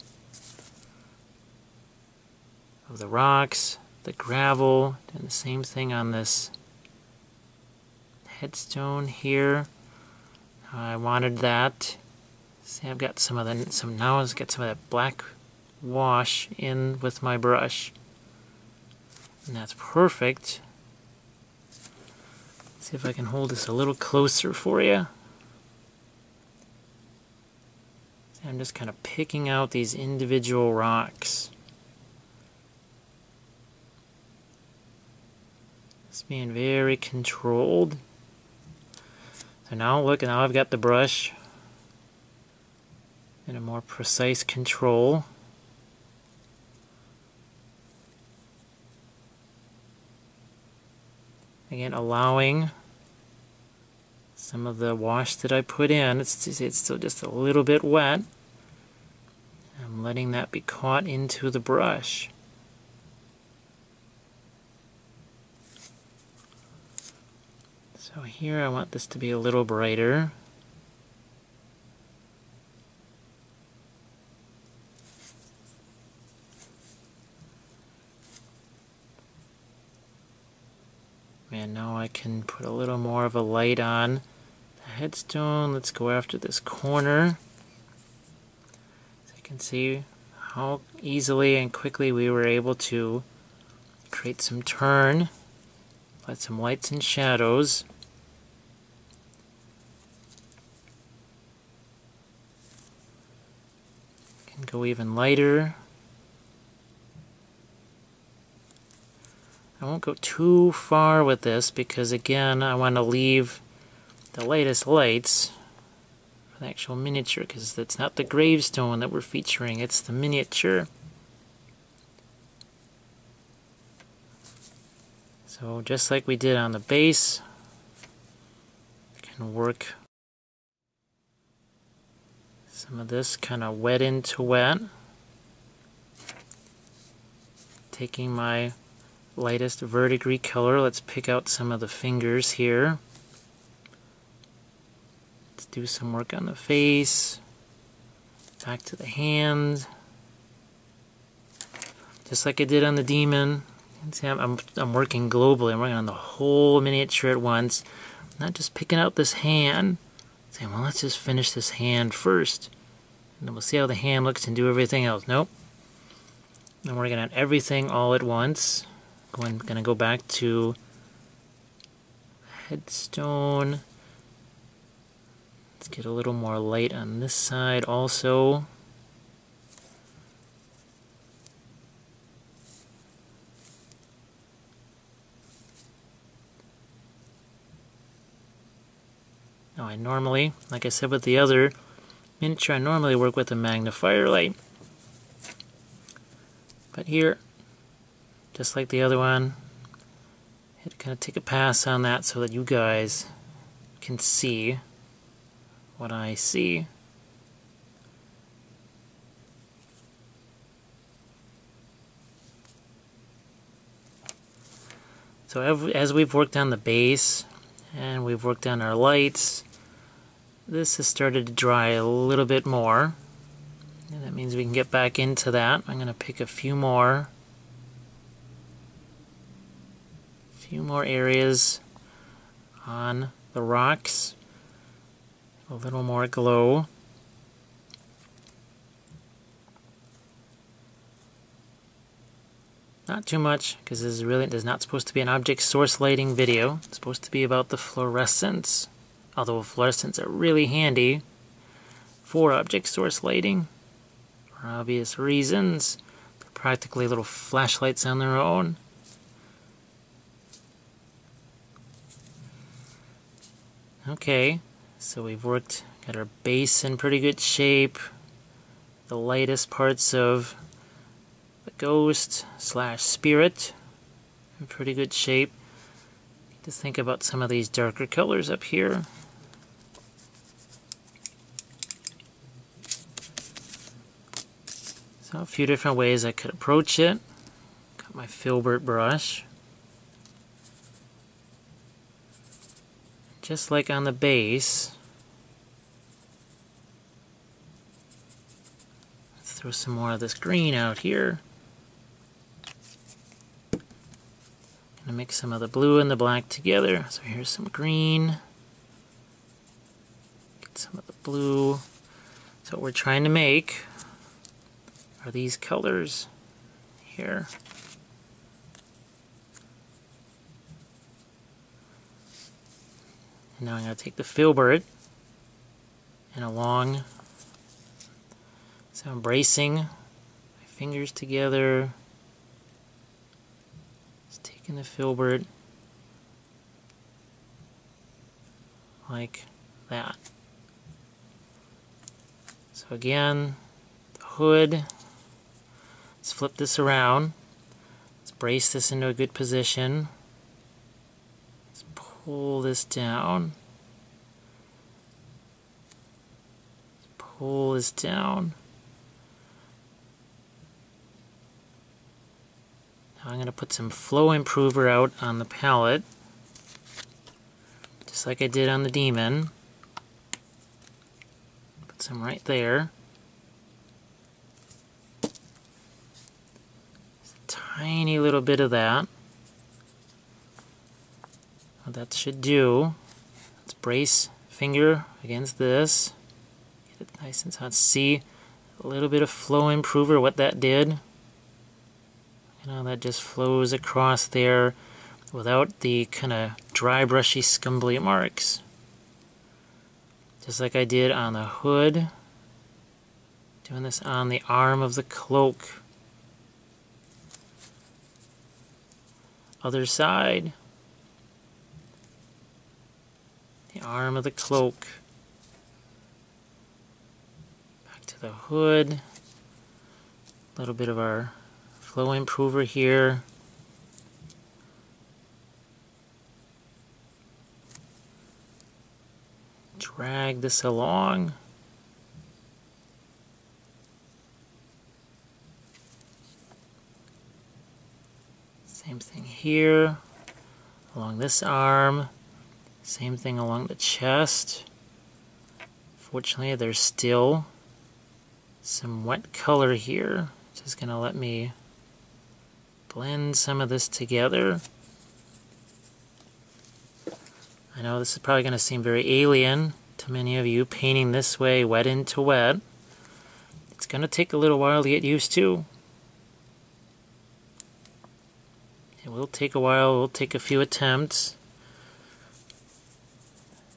of the rocks, the gravel, doing the same thing on this headstone here. I wanted that. See, I've got now I've got some of that black wash in with my brush. And that's perfect. Let's see if I can hold this a little closer for you. See, I'm just kind of picking out these individual rocks. Just being very controlled. So now look, now I've got the brush in a more precise control. Again, allowing some of the wash that I put in, it's still just a little bit wet. I'm letting that be caught into the brush. So here I want this to be a little brighter. can put a little more of a light on the headstone. Let's go after this corner. So you can see how easily and quickly we were able to create some turn, apply some lights and shadows. Can go even lighter. I won't go too far with this because, again, I want to leave the lightest lights for the actual miniature, because it's not the gravestone that we're featuring, it's the miniature. So just like we did on the base, we can work some of this kind of wet into wet, taking my lightest verdigris color. Let's pick out some of the fingers here. Let's do some work on the face, back to the hand, just like I did on the demon. You can see I'm working globally. I'm working on the whole miniature at once, not just picking out this hand, saying, well, let's just finish this hand first, and then we'll see how the hand looks and do everything else. Nope. I'm working on everything all at once. I'm going to go back to headstone. Let's get a little more light on this side also. Now I normally, like I said with the other miniature, I normally work with a magnifier light. But here, just like the other one, I had to kind of take a pass on that so that you guys can see what I see. So as we've worked on the base and we've worked on our lights, this has started to dry a little bit more. And that means we can get back into that. I'm going to pick a few more areas on the rocks, a little more glow. Not too much, because this is not supposed to be an object source lighting video. It's supposed to be about the fluorescents, although fluorescents are really handy for object source lighting for obvious reasons. They're practically little flashlights on their own. Okay, so we've got our base in pretty good shape. The lightest parts of the ghost / spirit in pretty good shape. Just think about some of these darker colors up here. So a few different ways I could approach it. Got my filbert brush. Just like on the base, let's throw some more of this green out here. Gonna mix some of the blue and the black together. So here's some green. Get some of the blue. So what we're trying to make are these colors here. And now I'm going to take the filbert and along, so I'm bracing my fingers together, just taking the filbert like that. So again, the hood, let's flip this around, let's brace this into a good position. Pull this down. Pull this down. Now I'm going to put some flow improver out on the palette, just like I did on the demon. Put some right there. Just a tiny little bit of that. what that should do, let's brace finger against this. Get it nice and hot. See a little bit of flow improver, what that did. You know, that just flows across there without the kind of dry, brushy, scumbly marks. Just like I did on the hood. Doing this on the arm of the cloak. Other side. The arm of the cloak. Back to the hood. A little bit of our flow improver here. Drag this along. Same thing here, along this arm, same thing along the chest. Fortunately, there's still some wet color here, which is going to let me blend some of this together. I know this is probably going to seem very alien to many of you, painting this way, wet into wet. It's going to take a little while to get used to. It will take a while, it will take a few attempts.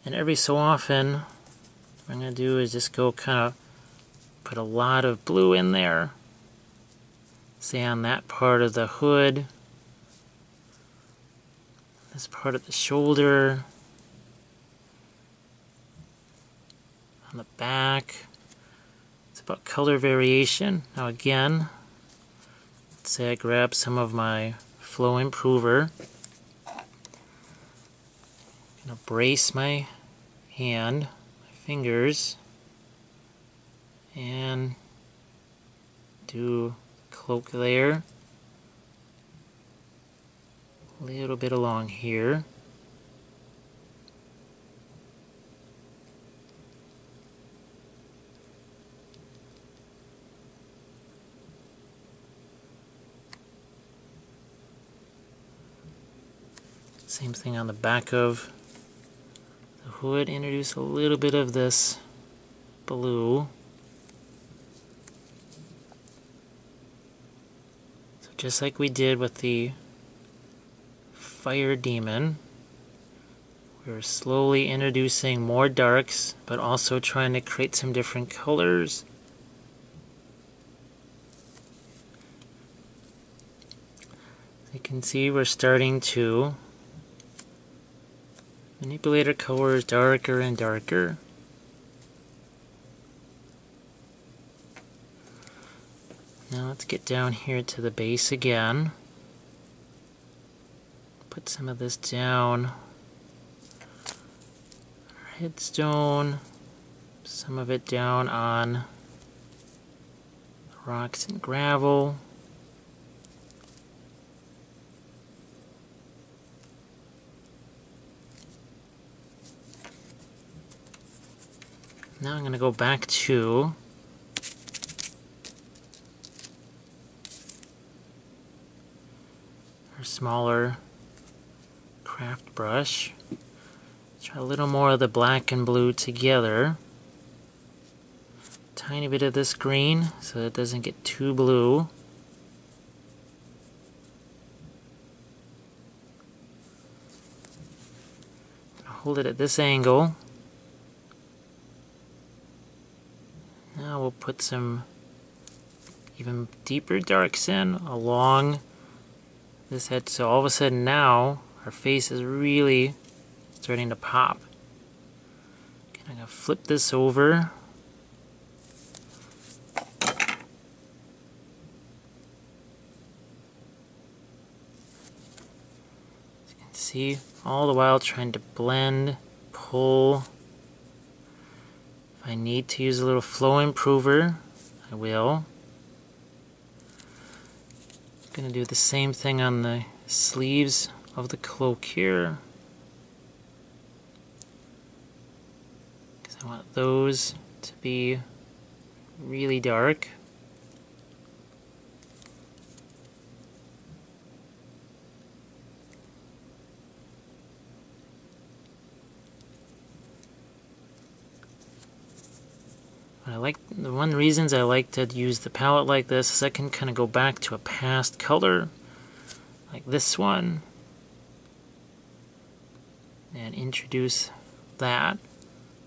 And every so often, what I'm going to do is just go kind of put a lot of blue in there. Say on that part of the hood, this part of the shoulder, on the back. It's about color variation. Now again, let's say I grab some of my flow improver. I'm going to brace my hand, my fingers, and do cloak there. A little bit along here. Same thing on the back of the hood. Introduce a little bit of this blue. So just like we did with the fire demon, we're slowly introducing more darks, but also trying to create some different colors. You can see we're starting to manipulate our colors darker and darker. Now let's get down here to the base again. Put some of this down our headstone, some of it down on the rocks and gravel. Now I'm going to go back to our smaller craft brush. Try a little more of the black and blue together. Tiny bit of this green so that it doesn't get too blue. Hold it at this angle. Now we'll put some even deeper darks in along this head. So all of a sudden now our face is really starting to pop. Okay, I'm going to flip this over. As you can see, all the while trying to blend, pull. If I need to use a little flow improver, I will. I'm going to do the same thing on the sleeves of the cloak here. Because I want those to be really dark. The one reasons I like to use the palette like this is I can kind of go back to a past color, like this one, and introduce that.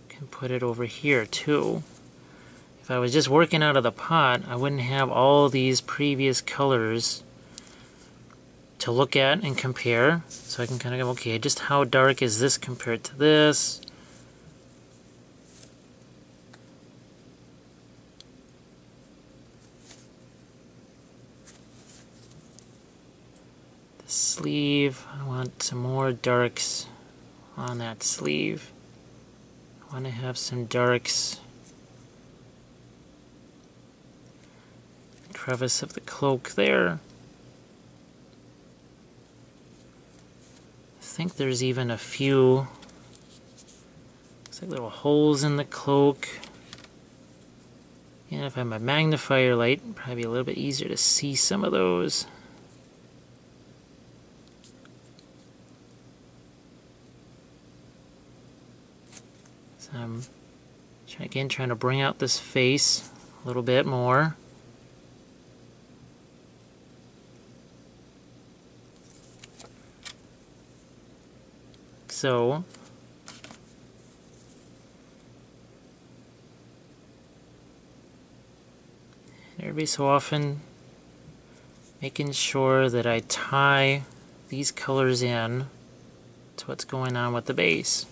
Can put it over here too. If I was just working out of the pot, I wouldn't have all these previous colors to look at and compare. So I can kind of go, okay, just how dark is this compared to this? The sleeve, I want some more darks on that sleeve. I want to have some darks. Crevice of the cloak there. I think there's even a few, looks like little holes in the cloak. And if I have my magnifier light, it'd probably be a little bit easier to see some of those. So I'm trying to bring out this face a little bit more. So every so often making sure that I tie these colors in to what's going on with the base.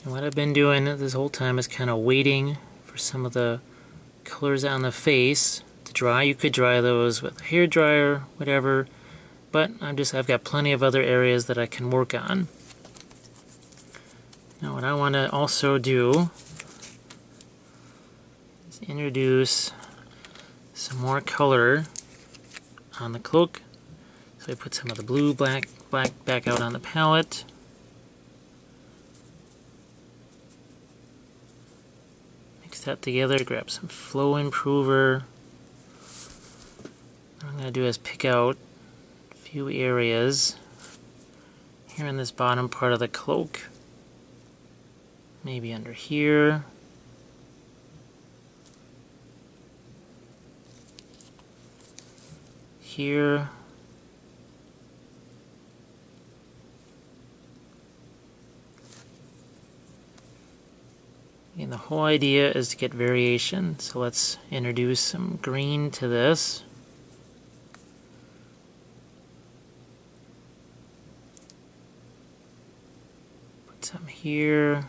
And what I've been doing this whole time is kind of waiting for some of the colors on the face to dry. You could dry those with a hair dryer, whatever, but I've got plenty of other areas that I can work on. Now what I want to also do is introduce some more color on the cloak. So I put some of the blue, black back out on the palette. That together, grab some flow improver. What I'm going to do is pick out a few areas here in this bottom part of the cloak. Maybe under here. Here. And the whole idea is to get variation, so let's introduce some green to this. Put some here.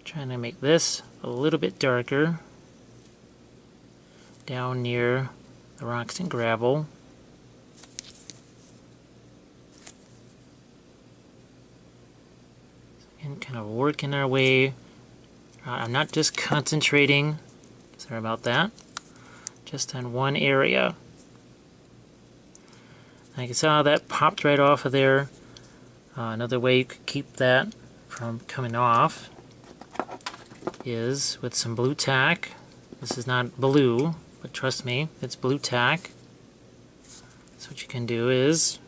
Trying to make this a little bit darker down near the rocks and gravel. And kind of working our way. I'm not just concentrating, sorry about that, just on one area. Like you saw, that popped right off of there. Another way you could keep that from coming off is with some blue tack. This is not blue, but trust me, it's blue tack. So what you can do is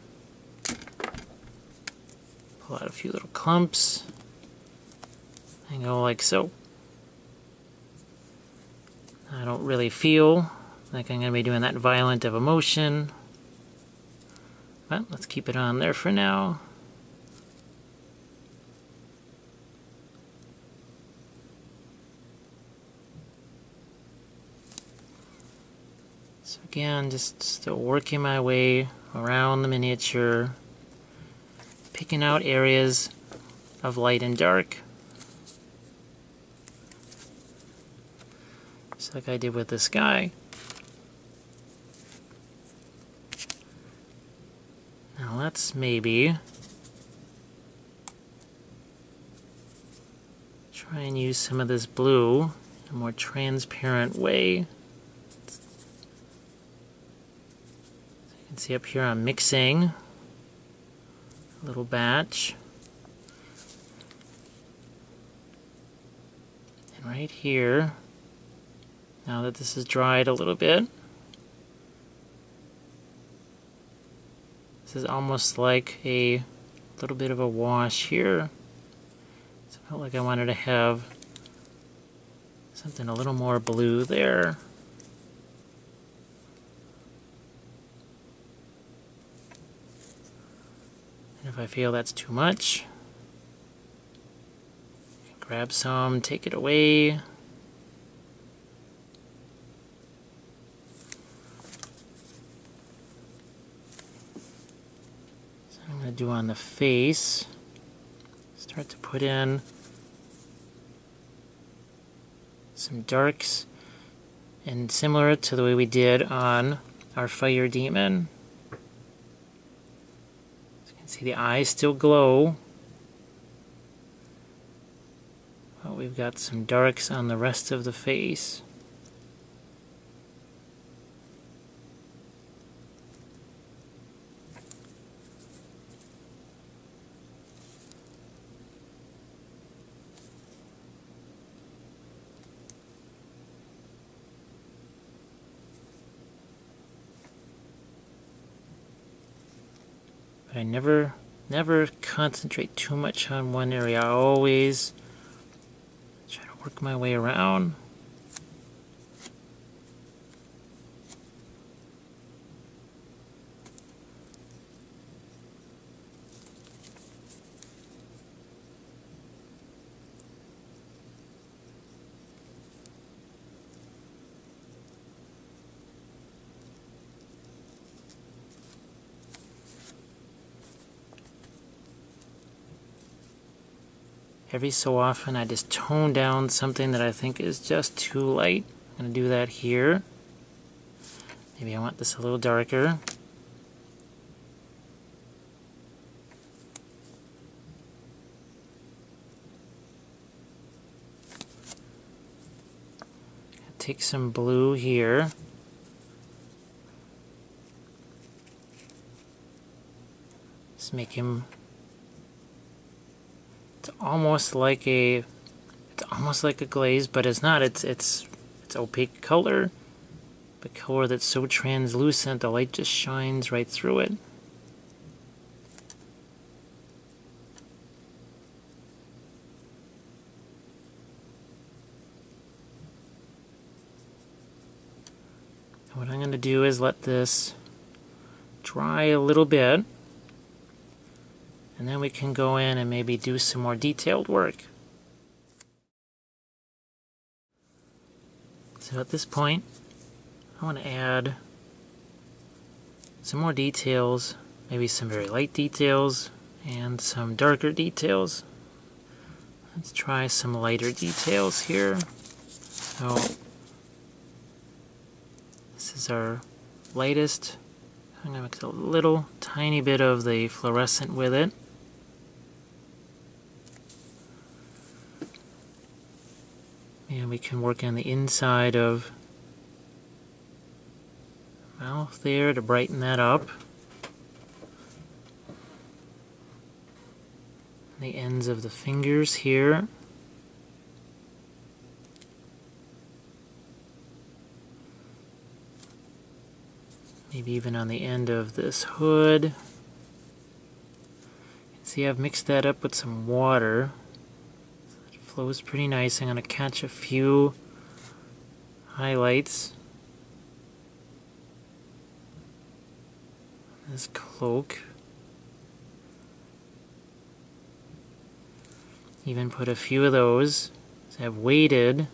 pull out a few little clumps and go like so. I don't really feel like I'm going to be doing that violent of a motion, but let's keep it on there for now. So again, just still working my way around the miniature, picking out areas of light and dark. Just like I did with this guy. Now let's maybe try and use some of this blue in a more transparent way. So you can see up here I'm mixing a little batch. And right here, now that this is dried a little bit, this is almost like a little bit of a wash here. So I felt like I wanted to have something a little more blue there. And if I feel that's too much, I can grab some, take it away. So I'm going to do on the face, start to put in some darks, and similar to the way we did on our fire demon. As you can see, the eyes still glow, but we've got some darks on the rest of the face. But I never concentrate too much on one area. I always try to work my way around. Every so often I just tone down something that I think is just too light. I'm going to do that here. Maybe I want this a little darker. Take some blue here. Just make him, it's almost like a glaze, but it's not. It's opaque color, but color that's so translucent the light just shines right through it. What I'm going to do is let this dry a little bit, and then we can go in and maybe do some more detailed work. So at this point, I want to add some more details, maybe some very light details and some darker details. Let's try some lighter details here. So this is our lightest. I'm going to mix a little tiny bit of the fluorescent with it. And we can work on the inside of the mouth there to brighten that up. And the ends of the fingers here. Maybe even on the end of this hood. You can see I've mixed that up with some water. So it flows pretty nice. I'm going to catch a few highlights on this cloak. Even put a few of those. So I've waited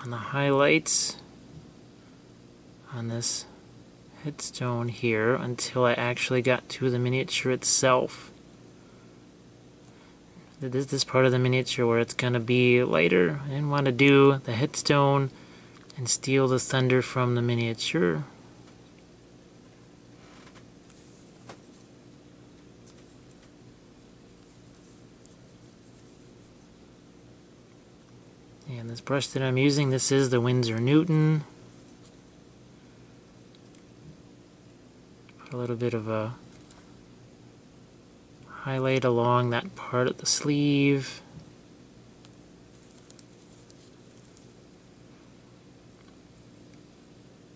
on the highlights on this headstone here until I actually got to the miniature itself. This part of the miniature where it's going to be lighter. I didn't want to do the headstone and steal the thunder from the miniature. And this brush that I'm using, this is the Winsor Newton. Put a little bit of a highlight along that part of the sleeve.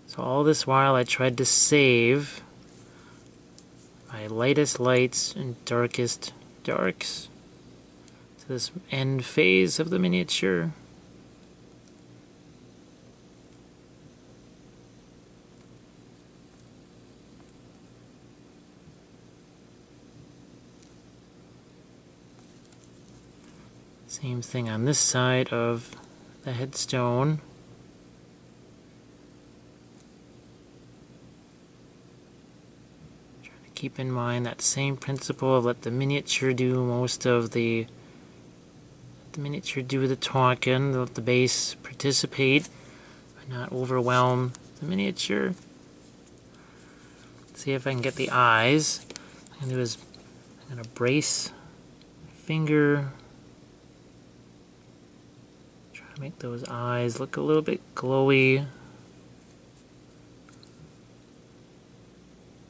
So all this while I tried to save my lightest lights and darkest darks to this end phase of the miniature. Same thing on this side of the headstone. Trying to keep in mind that same principle of let the miniature do most of the talking, let the base participate, but not overwhelm the miniature. See if I can get the eyes. What I'm going to do is I'm going to brace my finger. Make those eyes look a little bit glowy.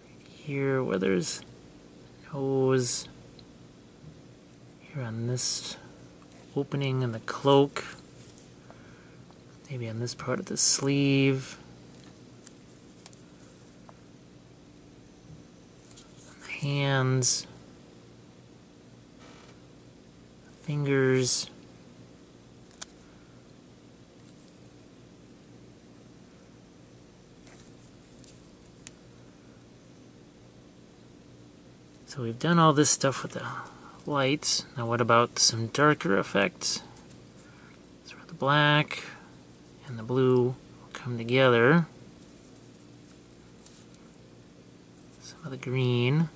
Right here where there's nose. Here on this opening in the cloak. Maybe on this part of the sleeve. On the hands. Fingers. So we've done all this stuff with the lights. Now what about some darker effects? So where the black and the blue will come together. Some of the green.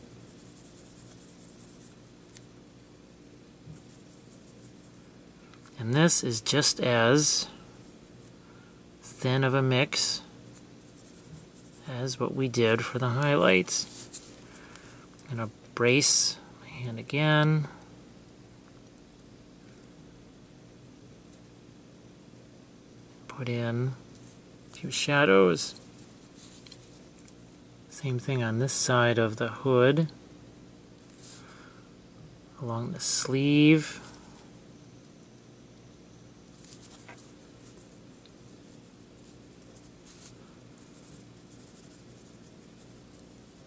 And this is just as thin of a mix as what we did for the highlights. I'm going to brace my hand again. Put in a few shadows. Same thing on this side of the hood. Along the sleeve.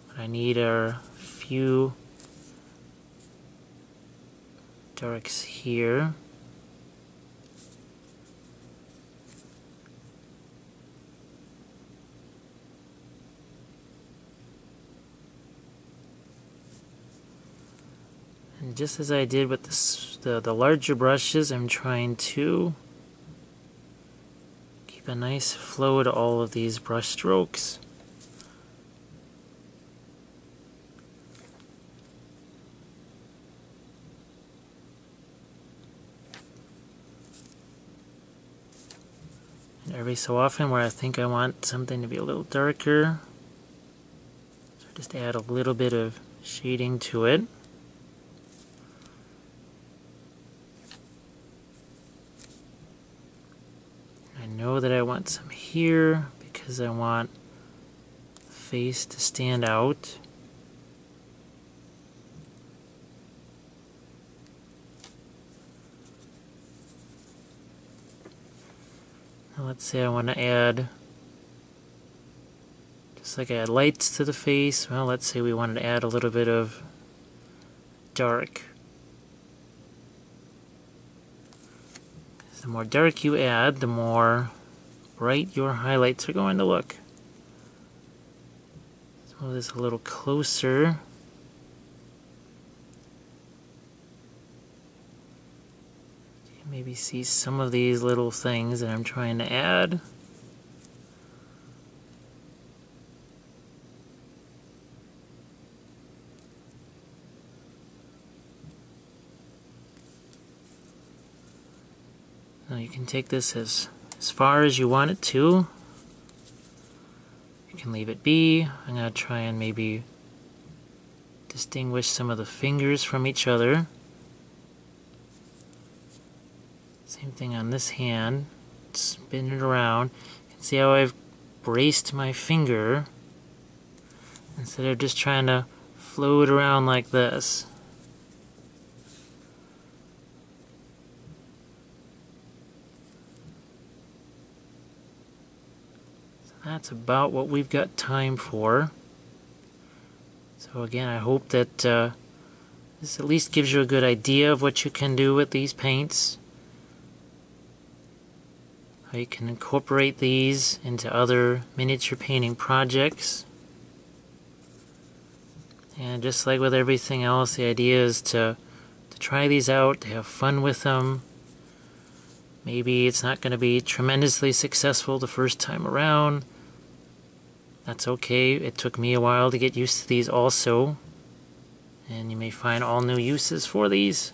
What I need are few darks here. And just as I did with the larger brushes, I'm trying to keep a nice flow to all of these brush strokes. Every so often where I think I want something to be a little darker, so I just add a little bit of shading to it. I know that I want some here because I want the face to stand out. Let's say I want to add, just like I add lights to the face, well, let's say we wanted to add a little bit of dark. The more dark you add, the more bright your highlights are going to look. Let's move this a little closer. Maybe see some of these little things that I'm trying to add. Now you can take this as far as you want it to. You can leave it be. I'm going to try and maybe distinguish some of the fingers from each other. Same thing on this hand. Spin it around. You can see how I've braced my finger instead of just trying to float around like this. So that's about what we've got time for. So again, I hope that this at least gives you a good idea of what you can do with these paints. How you can incorporate these into other miniature painting projects. And just like with everything else, the idea is to try these out, to have fun with them. Maybe it's not going to be tremendously successful the first time around. That's okay. It took me a while to get used to these also. And you may find all new uses for these.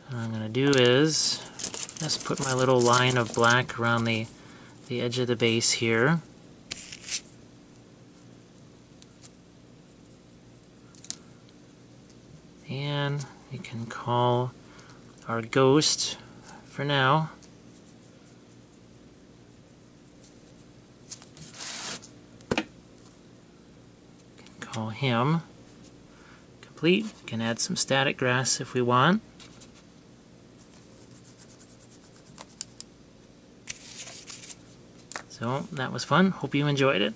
What I'm going to do is just put my little line of black around the edge of the base here. And we can call our ghost for now. Call him complete. We can add some static grass if we want. So that was fun. Hope you enjoyed it.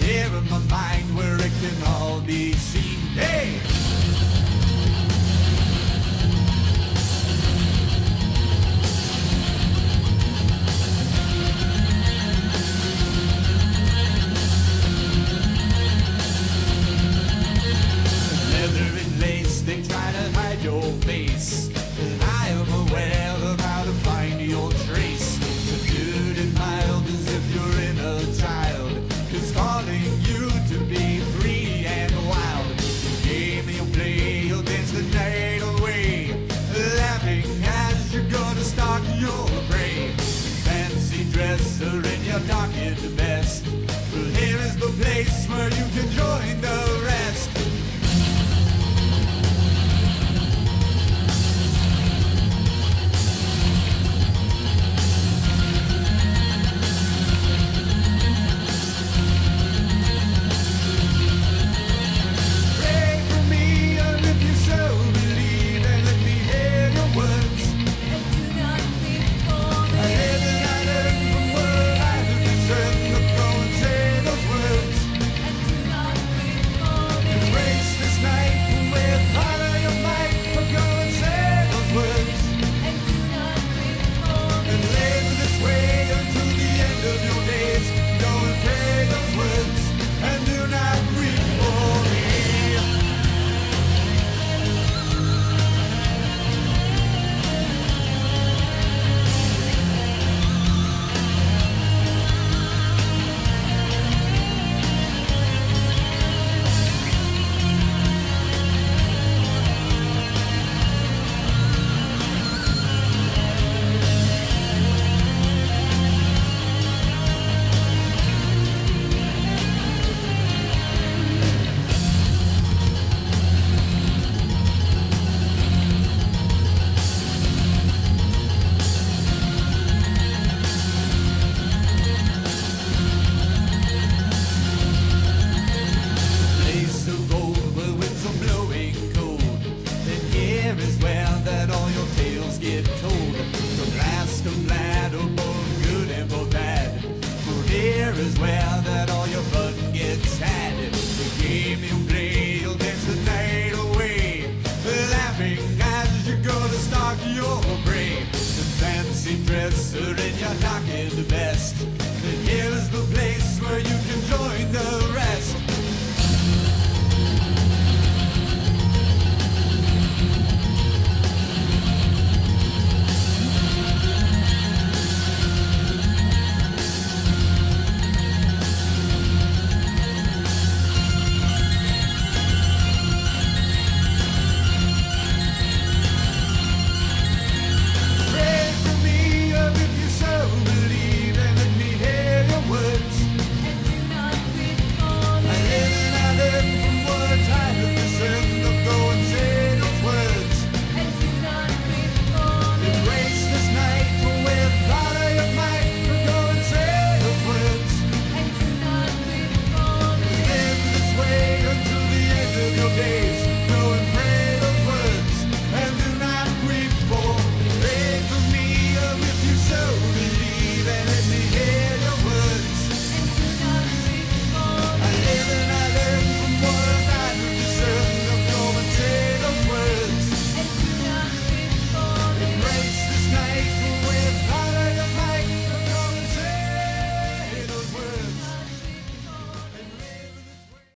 Here in my mind where it can all be seen.